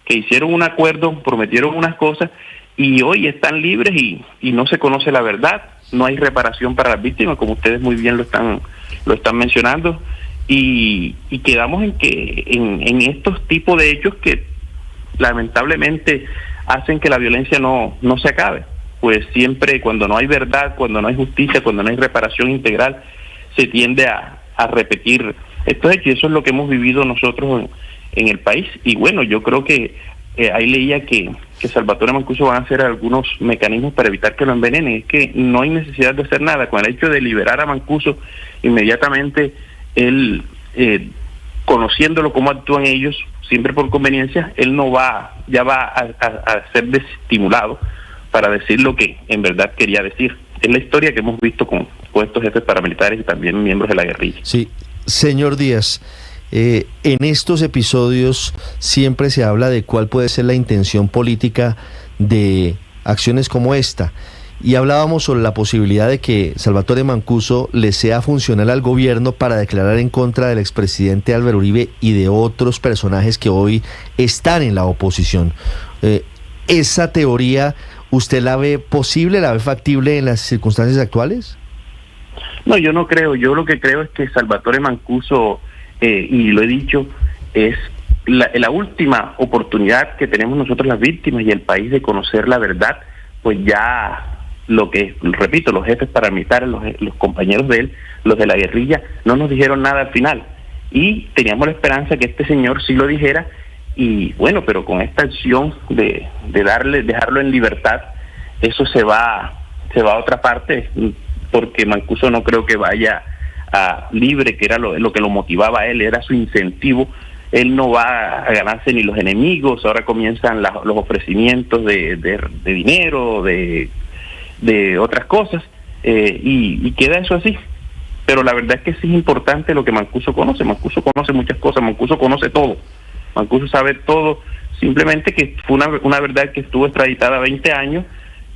que hicieron un acuerdo, prometieron unas cosas y hoy están libres y no se conoce la verdad, no hay reparación para las víctimas, como ustedes muy bien lo están mencionando, y quedamos en que en estos tipos de hechos que lamentablemente hacen que la violencia no se acabe. Pues siempre cuando no hay verdad, cuando no hay justicia, cuando no hay reparación integral, se tiende a repetir estos hechos, y eso es lo que hemos vivido nosotros en el país. Y bueno, yo creo que ahí leía que Salvatore Mancuso van a hacer algunos mecanismos para evitar que lo envenenen. Es que no hay necesidad de hacer nada. Con el hecho de liberar a Mancuso, inmediatamente él, conociéndolo cómo actúan ellos, siempre por conveniencia, él ya va a ser desestimulado para decir lo que en verdad quería decir. Es la historia que hemos visto con estos jefes paramilitares y también miembros de la guerrilla. Sí, señor Díaz, en estos episodios siempre se habla de cuál puede ser la intención política de acciones como esta. Y hablábamos sobre la posibilidad de que Salvatore Mancuso le sea funcional al gobierno para declarar en contra del expresidente Álvaro Uribe y de otros personajes que hoy están en la oposición. ¿Esa teoría usted la ve posible, la ve factible en las circunstancias actuales? No, yo no creo. Yo lo que creo es que Salvatore Mancuso, y lo he dicho, es la última oportunidad que tenemos nosotros las víctimas y el país de conocer la verdad, pues ya lo que, repito, los jefes paramilitares, los compañeros de él, los de la guerrilla, no nos dijeron nada al final. Y teníamos la esperanza que este señor sí lo dijera, y bueno, pero con esta acción de dejarlo en libertad, eso se va a otra parte, porque Mancuso no creo que vaya a libre, que era lo que lo motivaba a él, era su incentivo. Él no va a ganarse ni los enemigos, ahora comienzan los ofrecimientos de dinero, de otras cosas, y queda eso así. Pero la verdad es que sí es importante lo que Mancuso conoce. Mancuso conoce muchas cosas, Mancuso conoce todo, Mancuso sabe todo, simplemente que fue una verdad que estuvo extraditada 20 años,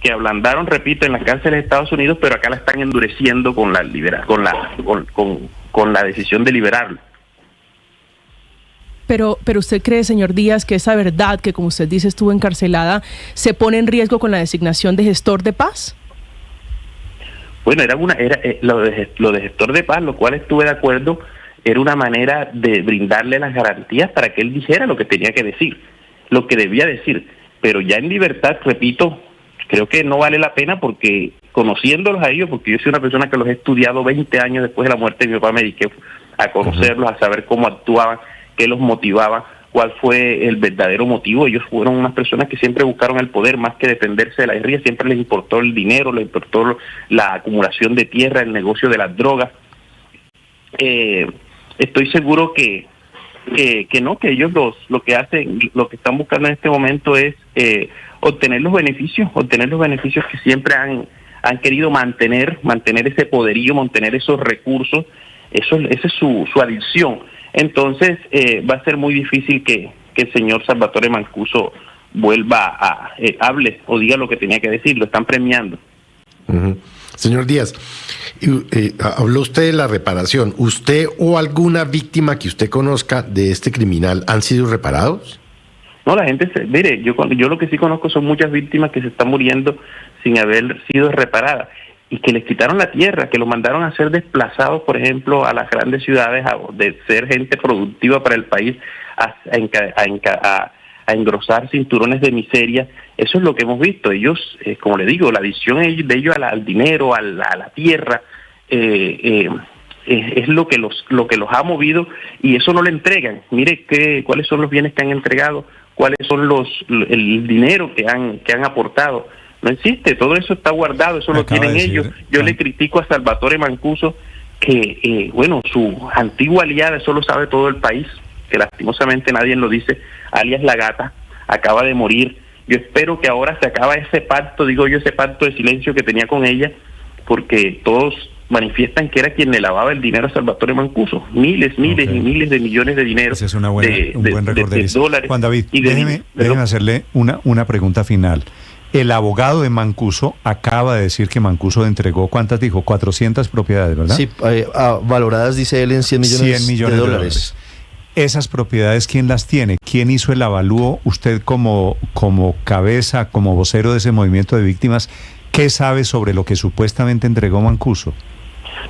que ablandaron, repito, en las cárceles de Estados Unidos, pero acá la están endureciendo con la decisión de liberarlo. Pero usted cree, señor Díaz, que esa verdad, que como usted dice estuvo encarcelada, se pone en riesgo con la designación de gestor de paz? Bueno, lo de gestor de paz, lo cual estuve de acuerdo, era una manera de brindarle las garantías para que él dijera lo que tenía que decir, lo que debía decir. Pero ya en libertad, repito, creo que no vale la pena, porque conociéndolos a ellos, porque yo soy una persona que los he estudiado 20 años después de la muerte de mi papá, me dediqué a conocerlos, a saber cómo actuaban, qué los motivaba, cuál fue el verdadero motivo. Ellos fueron unas personas que siempre buscaron el poder más que defenderse de la guerrilla, siempre les importó el dinero, les importó la acumulación de tierra, el negocio de las drogas. Estoy seguro que ellos lo que hacen, lo que están buscando en este momento es obtener los beneficios que siempre han querido mantener ese poderío, mantener esos recursos. Esa es su adicción. Entonces va a ser muy difícil que el señor Salvatore Mancuso vuelva a hable o diga lo que tenía que decir. Lo están premiando. Señor Díaz, habló usted de la reparación. ¿Usted o alguna víctima que usted conozca de este criminal han sido reparados? No, la gente, mire, yo lo que sí conozco son muchas víctimas que se están muriendo sin haber sido reparadas, y que les quitaron la tierra, que los mandaron a ser desplazados, por ejemplo, a las grandes ciudades, de ser gente productiva para el país, a engrosar cinturones de miseria. Eso es lo que hemos visto. Ellos, como le digo, la adicción de ellos al dinero, a la tierra, es lo que los ha movido, y eso no lo entregan. Mire cuáles son los bienes que han entregado, cuáles son el dinero que han aportado. No existe, todo eso está guardado, eso lo tienen ellos. Yo le critico a Salvatore Mancuso que, su antigua aliada, eso lo sabe todo el país, que lastimosamente nadie lo dice, alias La Gata, acaba de morir. Yo espero que ahora se acaba ese pacto, ese pacto de silencio que tenía con ella, porque todos manifiestan que era quien le lavaba el dinero a Salvatore Mancuso, miles y miles de millones de dinero. Ese es un buen récord de dólares. Juan David, déjeme hacerle una pregunta final. El abogado de Mancuso acaba de decir que Mancuso entregó, ¿cuántas dijo? 400 propiedades, ¿verdad? Sí, valoradas, dice él, en 100 millones de dólares. Esas propiedades, ¿quién las tiene? ¿Quién hizo el avalúo? Usted como cabeza, como vocero de ese movimiento de víctimas, ¿qué sabe sobre lo que supuestamente entregó Mancuso?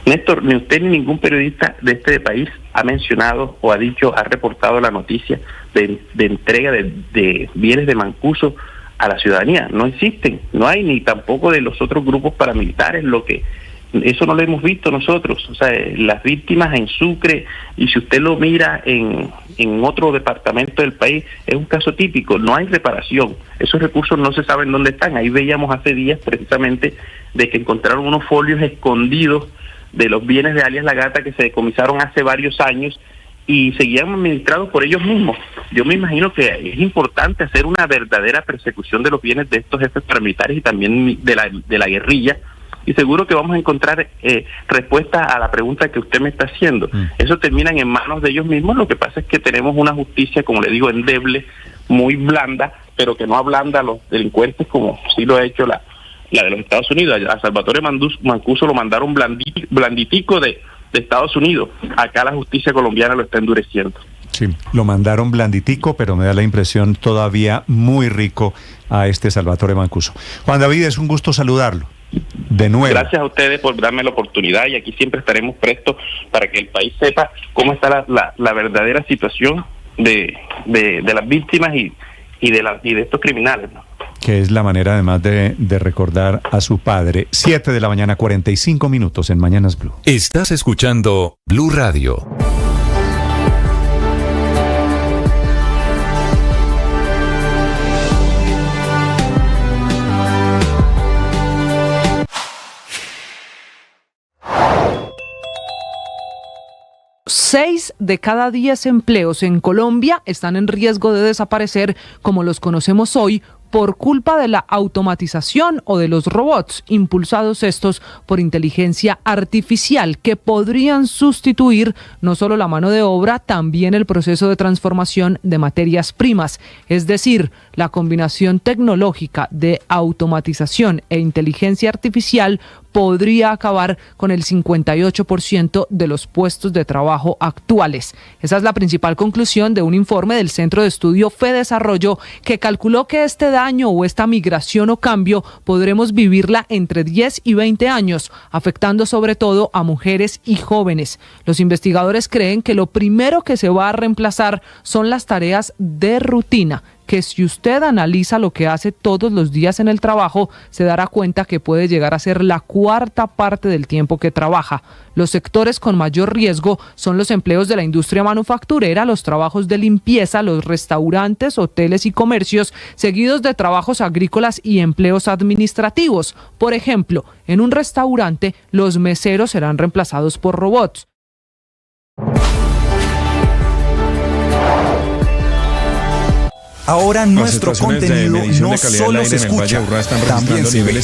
Néstor, ni usted ni ningún periodista de este país ha mencionado o ha reportado la noticia de entrega de bienes de Mancuso a la ciudadanía. No existen, no hay, ni tampoco de los otros grupos paramilitares. Eso no lo hemos visto nosotros. O sea, las víctimas en Sucre, y si usted lo mira en otro departamento del país, es un caso típico. No hay reparación, esos recursos no se saben dónde están. Ahí veíamos hace días precisamente de que encontraron unos folios escondidos de los bienes de alias La Gata que se decomisaron hace varios años y seguían administrados por ellos mismos. Yo me imagino que es importante hacer una verdadera persecución de los bienes de estos jefes paramilitares y también de la guerrilla, y seguro que vamos a encontrar respuesta a la pregunta que usted me está haciendo. Eso termina en manos de ellos mismos. Lo que pasa es que tenemos una justicia, como le digo, endeble, muy blanda, pero que no ablanda a los delincuentes como sí lo ha hecho la de los Estados Unidos. A Salvatore Mancuso lo mandaron blanditico de Estados Unidos. Acá la justicia colombiana lo está endureciendo. Sí, lo mandaron blanditico, pero me da la impresión todavía muy rico a este Salvatore Mancuso. Juan David, es un gusto saludarlo. De nuevo. Gracias a ustedes por darme la oportunidad, y aquí siempre estaremos prestos para que el país sepa cómo está la verdadera situación de las víctimas y de estos criminales, ¿no? Que es la manera además de recordar a su padre. 7 de la mañana, 45 minutos en Mañanas Blue. Estás escuchando Blue Radio. Seis de cada 10 empleos en Colombia están en riesgo de desaparecer como los conocemos hoy por culpa de la automatización o de los robots, impulsados estos por inteligencia artificial, que podrían sustituir no solo la mano de obra, también el proceso de transformación de materias primas. Es decir, la combinación tecnológica de automatización e inteligencia artificial podría acabar con el 58% de los puestos de trabajo actuales. Esa es la principal conclusión de un informe del Centro de Estudio FEDesarrollo, que calculó que este daño o esta migración o cambio podremos vivirla entre 10 y 20 años, afectando sobre todo a mujeres y jóvenes. Los investigadores creen que lo primero que se va a reemplazar son las tareas de rutina, que si usted analiza lo que hace todos los días en el trabajo, se dará cuenta que puede llegar a ser la cuarta parte del tiempo que trabaja. Los sectores con mayor riesgo son los empleos de la industria manufacturera, los trabajos de limpieza, los restaurantes, hoteles y comercios, seguidos de trabajos agrícolas y empleos administrativos. Por ejemplo, en un restaurante, los meseros serán reemplazados por robots. Ahora nuestro contenido no solo se escucha, también se ve.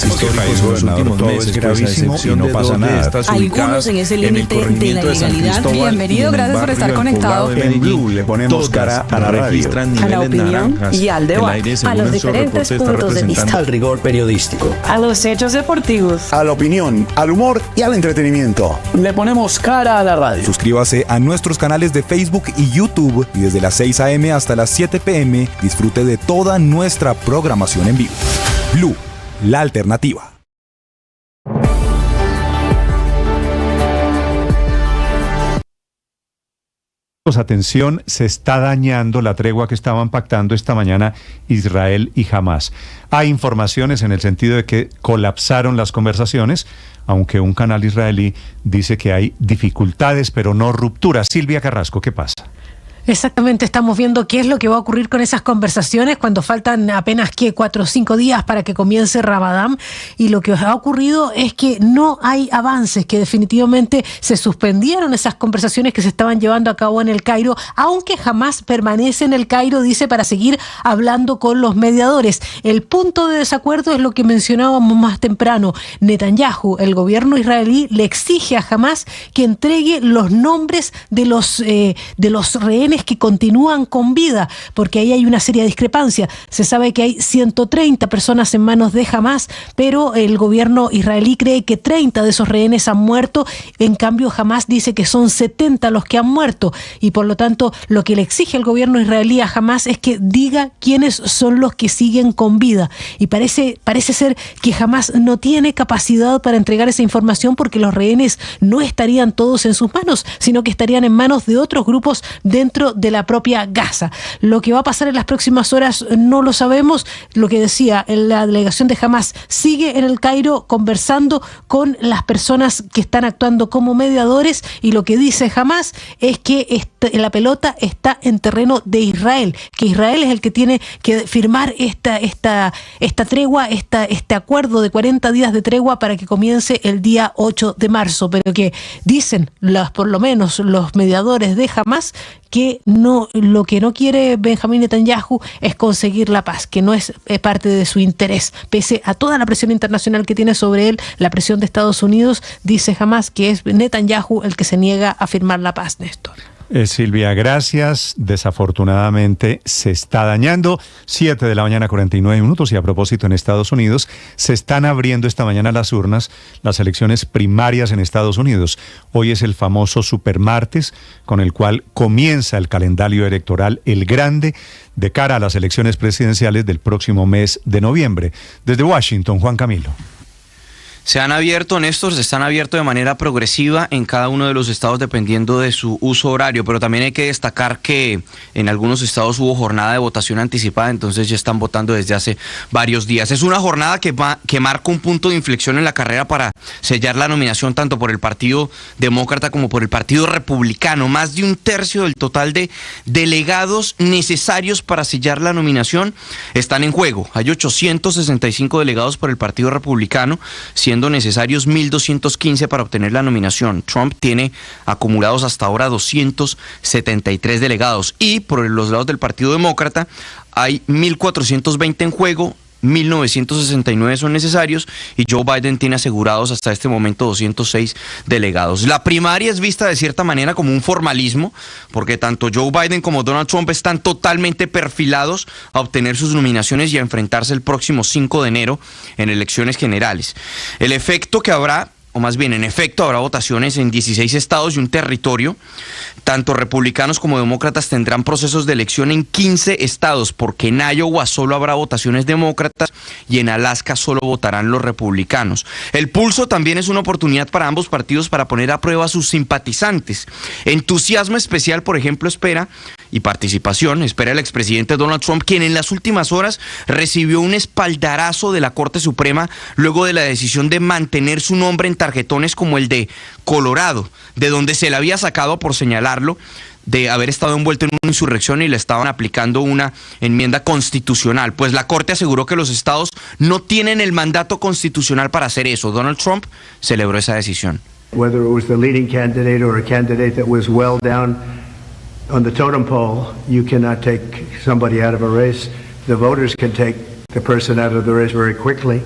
Todo es gravísimo y no pasa nada. Algunos en ese límite de la ilegalidad. Bienvenido, gracias por estar conectado. En Blue le ponemos cara a la radio, a la opinión y al debate, a los diferentes puntos de vista, al rigor periodístico, a los hechos deportivos, a la opinión, al humor y al entretenimiento. Le ponemos cara a la radio. Suscríbase a nuestros canales de Facebook y YouTube y desde las 6 a.m. hasta las 7 p.m. disfrute de toda nuestra programación en vivo. Blue, la alternativa. Atención, se está dañando la tregua que estaban pactando esta mañana Israel y Hamás. Hay informaciones en el sentido de que colapsaron las conversaciones, aunque un canal israelí dice que hay dificultades, pero no rupturas. Silvia Carrasco, ¿qué pasa? Exactamente, estamos viendo qué es lo que va a ocurrir con esas conversaciones cuando faltan apenas 4 o 5 días para que comience Ramadán, y lo que ha ocurrido es que no hay avances, que definitivamente se suspendieron esas conversaciones que se estaban llevando a cabo en el Cairo, aunque Hamás permanece en el Cairo, dice, para seguir hablando con los mediadores. El punto de desacuerdo es lo que mencionábamos más temprano. Netanyahu, el gobierno israelí, le exige a Hamás que entregue los nombres de los rehenes que continúan con vida, porque ahí hay una seria discrepancia. Se sabe que hay 130 personas en manos de Hamás, pero el gobierno israelí cree que 30 de esos rehenes han muerto. En cambio, Hamás dice que son 70 los que han muerto, y por lo tanto lo que le exige el gobierno israelí a Hamás es que diga quiénes son los que siguen con vida, y parece ser que Hamás no tiene capacidad para entregar esa información, porque los rehenes no estarían todos en sus manos, sino que estarían en manos de otros grupos dentro de la propia Gaza. Lo que va a pasar en las próximas horas no lo sabemos. Lo que decía, la delegación de Hamás sigue en el Cairo conversando con las personas que están actuando como mediadores, y lo que dice Hamás es que la pelota está en terreno de Israel, que Israel es el que tiene que firmar esta tregua, este acuerdo de 40 días de tregua para que comience el día 8 de marzo, pero que dicen por lo menos los mediadores de Hamás que lo que no quiere Benjamín Netanyahu es conseguir la paz, que no es parte de su interés, pese a toda la presión internacional que tiene sobre él, la presión de Estados Unidos. Dice Hamás que es Netanyahu el que se niega a firmar la paz, Néstor. Silvia, gracias. Desafortunadamente se está dañando. 7 de la mañana, 49 minutos. Y a propósito, en Estados Unidos se están abriendo esta mañana las urnas, las elecciones primarias en Estados Unidos. Hoy es el famoso supermartes, con el cual comienza el calendario electoral, el grande, de cara a las elecciones presidenciales del próximo mes de noviembre. Desde Washington, Juan Camilo. Se han abierto, Néstor, se están abiertos de manera progresiva en cada uno de los estados dependiendo de su uso horario, pero también hay que destacar que en algunos estados hubo jornada de votación anticipada, entonces ya están votando desde hace varios días. Es una jornada que marca un punto de inflexión en la carrera para sellar la nominación tanto por el Partido Demócrata como por el Partido Republicano. Más de un tercio del total de delegados necesarios para sellar la nominación están en juego. Hay 865 delegados por el Partido Republicano, siendo necesarios 1.215 para obtener la nominación. Trump tiene acumulados hasta ahora 273 delegados y por los lados del Partido Demócrata hay 1.420 en juego, 1.969 son necesarios y Joe Biden tiene asegurados hasta este momento 206 delegados. La primaria es vista de cierta manera como un formalismo, porque tanto Joe Biden como Donald Trump están totalmente perfilados a obtener sus nominaciones y a enfrentarse el próximo 5 de enero en elecciones generales. El efecto que habrá, o más bien en efecto habrá votaciones en 16 estados y un territorio. Tanto republicanos como demócratas tendrán procesos de elección en 15 estados, porque en Iowa solo habrá votaciones demócratas y en Alaska solo votarán los republicanos. El pulso también es una oportunidad para ambos partidos para poner a prueba a sus simpatizantes. Entusiasmo especial, por ejemplo, espera el expresidente Donald Trump, quien en las últimas horas recibió un espaldarazo de la Corte Suprema luego de la decisión de mantener su nombre en tarjetones como el de Colorado, de donde se le había sacado por señalarlo de haber estado envuelto en una insurrección y le estaban aplicando una enmienda constitucional. Pues la Corte aseguró que los estados no tienen el mandato constitucional para hacer eso. Donald Trump celebró esa decisión. Whether it was the leading candidate or a candidate that was well down on the totem pole, you cannot take somebody out of a race. The voters can take the person out of the race very quickly.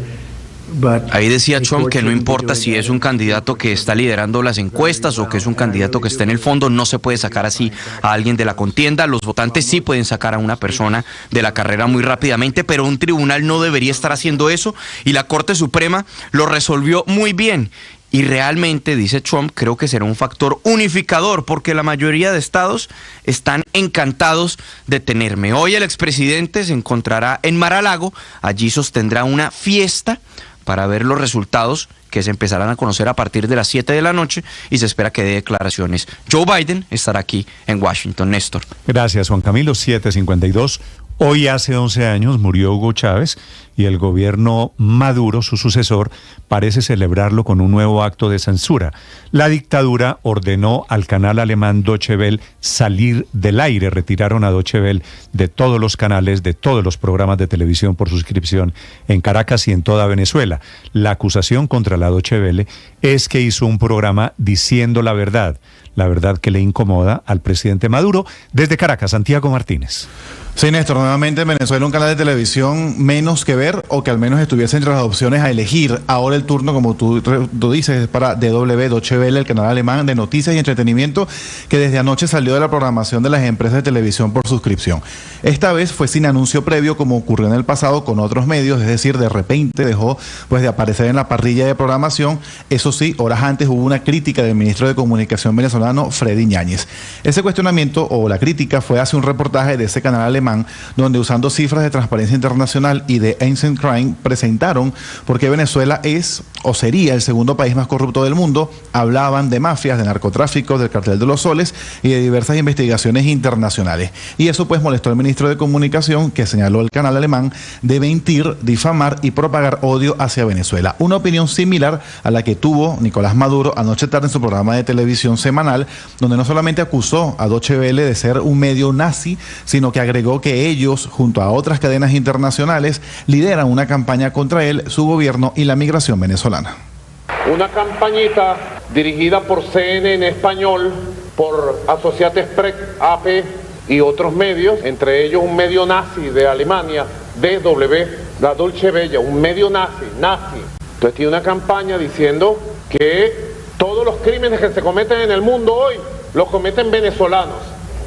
Ahí decía Trump que no importa si es un candidato que está liderando las encuestas o que es un candidato que está en el fondo, no se puede sacar así a alguien de la contienda. Los votantes sí pueden sacar a una persona de la carrera muy rápidamente, pero un tribunal no debería estar haciendo eso y la Corte Suprema lo resolvió muy bien. Y realmente, dice Trump, creo que será un factor unificador porque la mayoría de estados están encantados de tenerme. Hoy el expresidente se encontrará en Mar-a-Lago, allí sostendrá una fiesta para ver los resultados que se empezarán a conocer a partir de las 7 de la noche y se espera que dé declaraciones. Joe Biden estará aquí en Washington. Néstor. Gracias, Juan Camilo. 7:52. Hoy hace 11 años murió Hugo Chávez y el gobierno Maduro, su sucesor, parece celebrarlo con un nuevo acto de censura. La dictadura ordenó al canal alemán Deutsche Welle salir del aire, retiraron a Deutsche Welle de todos los canales, de todos los programas de televisión por suscripción en Caracas y en toda Venezuela. La acusación contra la Deutsche Welle es que hizo un programa diciendo la verdad que le incomoda al presidente Maduro. Desde Caracas, Santiago Martínez. Sí, Néstor, nuevamente en Venezuela un canal de televisión menos que ver o que al menos estuviese entre las opciones a elegir. Ahora el turno, como tú dices, es para DW, Deutsche Welle, el canal alemán de noticias y entretenimiento que desde anoche salió de la programación de las empresas de televisión por suscripción. Esta vez fue sin anuncio previo como ocurrió en el pasado con otros medios, es decir, de repente dejó de aparecer en la parrilla de programación. Eso sí, horas antes hubo una crítica del ministro de Comunicación venezolano, Freddy Ñáñez. Ese cuestionamiento o la crítica fue hace un reportaje de ese canal alemán donde usando cifras de Transparencia Internacional y de Ancient Crime presentaron por qué Venezuela es o sería el segundo país más corrupto del mundo. Hablaban de mafias, de narcotráfico, del cartel de los soles y de diversas investigaciones internacionales. Y eso pues molestó al ministro de Comunicación, que señaló al canal alemán de mentir, difamar y propagar odio hacia Venezuela. Una opinión similar a la que tuvo Nicolás Maduro anoche tarde en su programa de televisión semanal, donde no solamente acusó a Deutsche Welle de ser un medio nazi, sino que agregó que ellos, junto a otras cadenas internacionales, lideran una campaña contra él, su gobierno y la migración venezolana. Una campañita dirigida por CNN en español, por Associated Press, AP y otros medios, entre ellos un medio nazi de Alemania, DW, la Deutsche Welle, un medio nazi. Entonces tiene una campaña diciendo que todos los crímenes que se cometen en el mundo hoy los cometen venezolanos.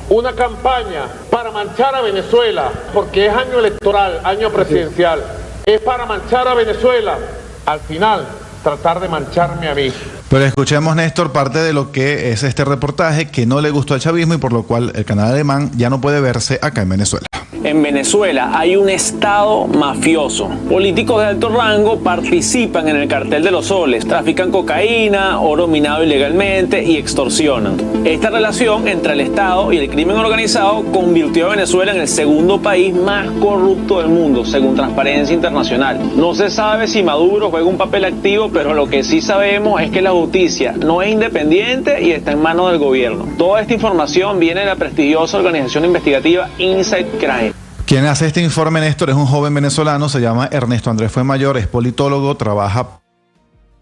Una campaña para manchar a Venezuela, porque es año electoral, año presidencial. Es para manchar a Venezuela. Al final, tratar de mancharme a mí. Pero escuchemos, Néstor, parte de lo que es este reportaje que no le gustó al chavismo y por lo cual el canal alemán ya no puede verse acá en Venezuela. En Venezuela hay un estado mafioso. Políticos de alto rango participan en el cartel de los soles, trafican cocaína, oro minado ilegalmente y extorsionan. Esta relación entre el Estado y el crimen organizado convirtió a Venezuela en el segundo país más corrupto del mundo, según Transparencia Internacional. No se sabe si Maduro juega un papel activo, pero lo que sí sabemos es que la justicia no es independiente y está en manos del gobierno. Toda esta información viene de la prestigiosa organización investigativa Inside Crime. Quien hace este informe, Néstor, es un joven venezolano, se llama Ernesto Andrés Fuenmayor, es politólogo, trabaja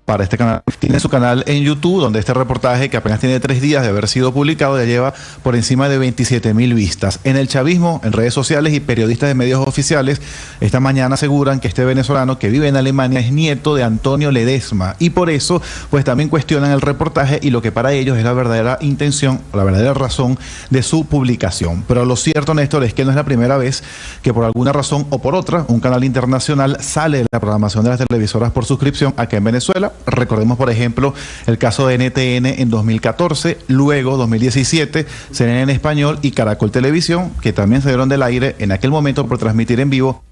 para este canal. Tiene su canal en YouTube, donde este reportaje, que apenas tiene 3 días de haber sido publicado, ya lleva por encima de 27.000 vistas. En el chavismo, en redes sociales y periodistas de medios oficiales, esta mañana aseguran que este venezolano que vive en Alemania es nieto de Antonio Ledesma, y por eso, pues también cuestionan el reportaje y lo que para ellos es la verdadera intención, la verdadera razón de su publicación. Pero lo cierto, Néstor, es que no es la primera vez que por alguna razón o por otra, un canal internacional sale de la programación de las televisoras por suscripción acá en Venezuela. Recordemos, por ejemplo, el caso de NTN en 2014, luego 2017, CNN en español y Caracol Televisión, que también se dieron del aire en aquel momento por transmitir en vivo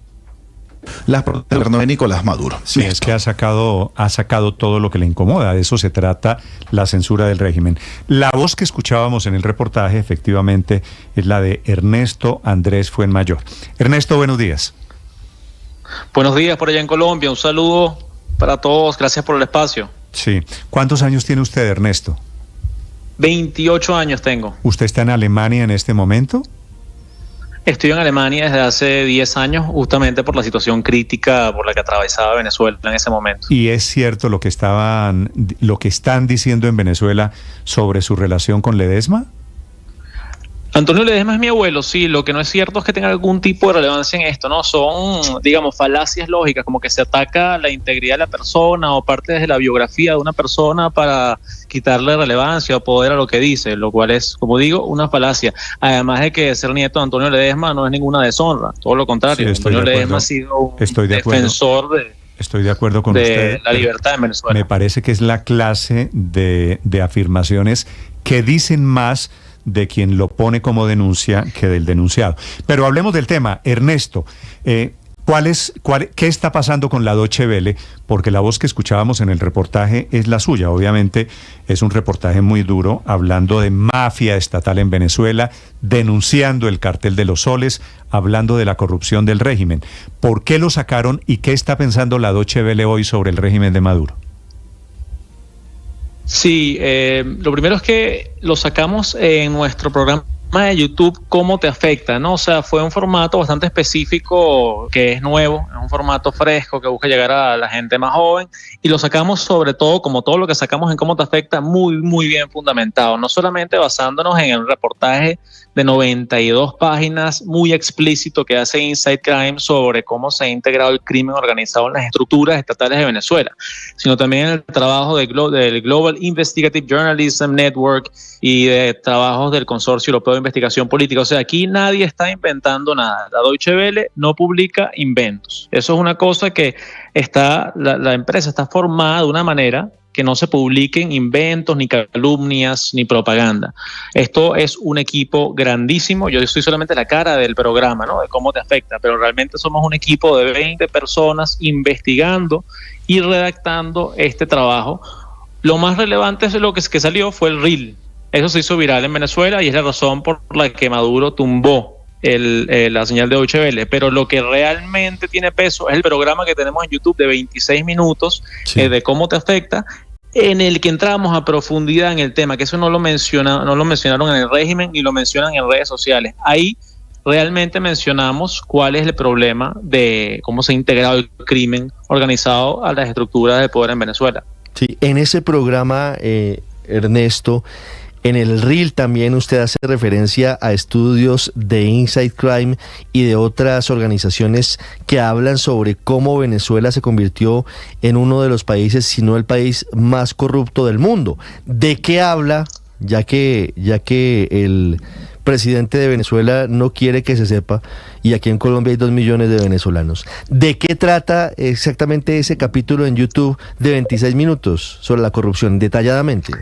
las protestas del gobierno de Nicolás Maduro. Sí, es que ha sacado todo lo que le incomoda. De eso se trata la censura del régimen. La voz que escuchábamos en el reportaje, efectivamente, es la de Ernesto Andrés Fuenmayor. Ernesto, buenos días. Buenos días por allá en Colombia. Un saludo para todos. Gracias por el espacio. Sí. ¿Cuántos años tiene usted, Ernesto? 28 años tengo. ¿Usted está en Alemania en este momento? Estoy en Alemania desde hace 10 años, justamente por la situación crítica por la que atravesaba Venezuela en ese momento. ¿Y es cierto lo que están diciendo en Venezuela sobre su relación con Ledesma? Antonio Ledesma es mi abuelo, sí. Lo que no es cierto es que tenga algún tipo de relevancia en esto, ¿no? Son, digamos, falacias lógicas, como que se ataca la integridad de la persona o partes de la biografía de una persona para quitarle relevancia o poder a lo que dice, lo cual es, como digo, una falacia. Además de que ser nieto de Antonio Ledesma no es ninguna deshonra, todo lo contrario. Sí, Antonio Ledesma ha sido un defensor de... Estoy de acuerdo con usted. La libertad en Venezuela. Me parece que es la clase de afirmaciones que dicen más de quien lo pone como denuncia que del denunciado. Pero hablemos del tema. Ernesto, ¿qué está pasando con la Deutsche Welle? Porque la voz que escuchábamos en el reportaje es la suya. Obviamente es un reportaje muy duro, hablando de mafia estatal en Venezuela, denunciando el cartel de los soles, hablando de la corrupción del régimen. ¿Por qué lo sacaron y qué está pensando la Deutsche Welle hoy sobre el régimen de Maduro? Sí, lo primero es que lo sacamos en nuestro programa de YouTube, ¿Cómo te afecta? ¿No? O sea, fue un formato bastante específico que es nuevo, es un formato fresco que busca llegar a la gente más joven, y lo sacamos sobre todo, como todo lo que sacamos en Cómo te afecta, muy, muy bien fundamentado, no solamente basándonos en el reportaje de 92 páginas muy explícito que hace Inside Crime sobre cómo se ha integrado el crimen organizado en las estructuras estatales de Venezuela, sino también en el trabajo del Global Investigative Journalism Network y de trabajos del Consorcio Europeo de Investigación Política. O sea, aquí nadie está inventando nada. La Deutsche Welle no publica inventos. Eso es una cosa que la empresa está formada de una manera que no se publiquen inventos, ni calumnias, ni propaganda. Esto es un equipo grandísimo. Yo soy solamente la cara del programa, ¿no? De Cómo te afecta, pero realmente somos un equipo de 20 personas investigando y redactando este trabajo. Lo más relevante es lo que salió fue el reel. Eso se hizo viral en Venezuela y es la razón por la que Maduro tumbó la señal de Deutsche Welle, pero lo que realmente tiene peso es el programa que tenemos en YouTube de 26 minutos, sí, de Cómo te afecta, en el que entramos a profundidad en el tema, que eso no lo mencionaron en el régimen ni lo mencionan en redes sociales. Ahí realmente mencionamos cuál es el problema de cómo se ha integrado el crimen organizado a las estructuras de poder en Venezuela. Sí, en ese programa, Ernesto, en el reel también usted hace referencia a estudios de Inside Crime y de otras organizaciones que hablan sobre cómo Venezuela se convirtió en uno de los países, si no el país más corrupto del mundo. ¿De qué habla, ya que el presidente de Venezuela no quiere que se sepa, y aquí en Colombia hay 2 millones de venezolanos? ¿De qué trata exactamente ese capítulo en YouTube de 26 minutos sobre la corrupción, detalladamente?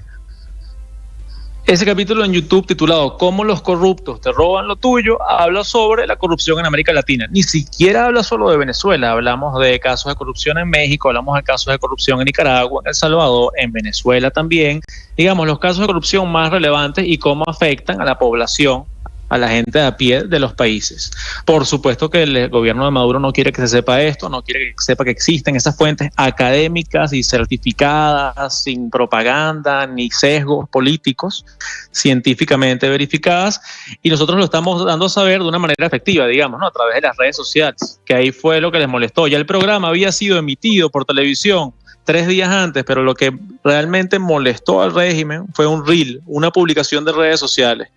Ese capítulo en YouTube titulado "Cómo los corruptos te roban lo tuyo" habla sobre la corrupción en América Latina. Ni siquiera habla solo de Venezuela, hablamos de casos de corrupción en México, hablamos de casos de corrupción en Nicaragua, en El Salvador, en Venezuela también. Digamos, los casos de corrupción más relevantes y cómo afectan a la población, a la gente de a pie de los países. Por supuesto que el gobierno de Maduro no quiere que se sepa esto, no quiere que sepa que existen esas fuentes académicas y certificadas, sin propaganda ni sesgos políticos, científicamente verificadas, y nosotros lo estamos dando a saber de una manera efectiva, digamos, ¿no? A través de las redes sociales, que ahí fue lo que les molestó. Ya el programa había sido emitido por televisión 3 días antes, pero lo que realmente molestó al régimen fue un reel, una publicación de redes sociales.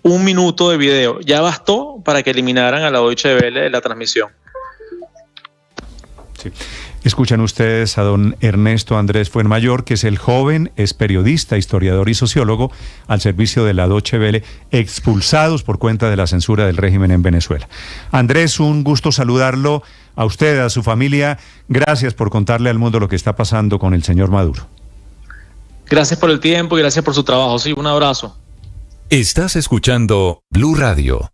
1 minuto de video, ya bastó para que eliminaran a la Deutsche Welle de la transmisión. Sí. Escuchan ustedes a don Ernesto Andrés Fuenmayor, que es el joven, es periodista, historiador y sociólogo al servicio de la Deutsche Welle, expulsados por cuenta de la censura del régimen en Venezuela. Andrés, un gusto saludarlo a usted, a su familia. Gracias por contarle al mundo lo que está pasando con el señor Maduro. Gracias por el tiempo y gracias por su trabajo. Sí, un abrazo. Estás escuchando Blue Radio.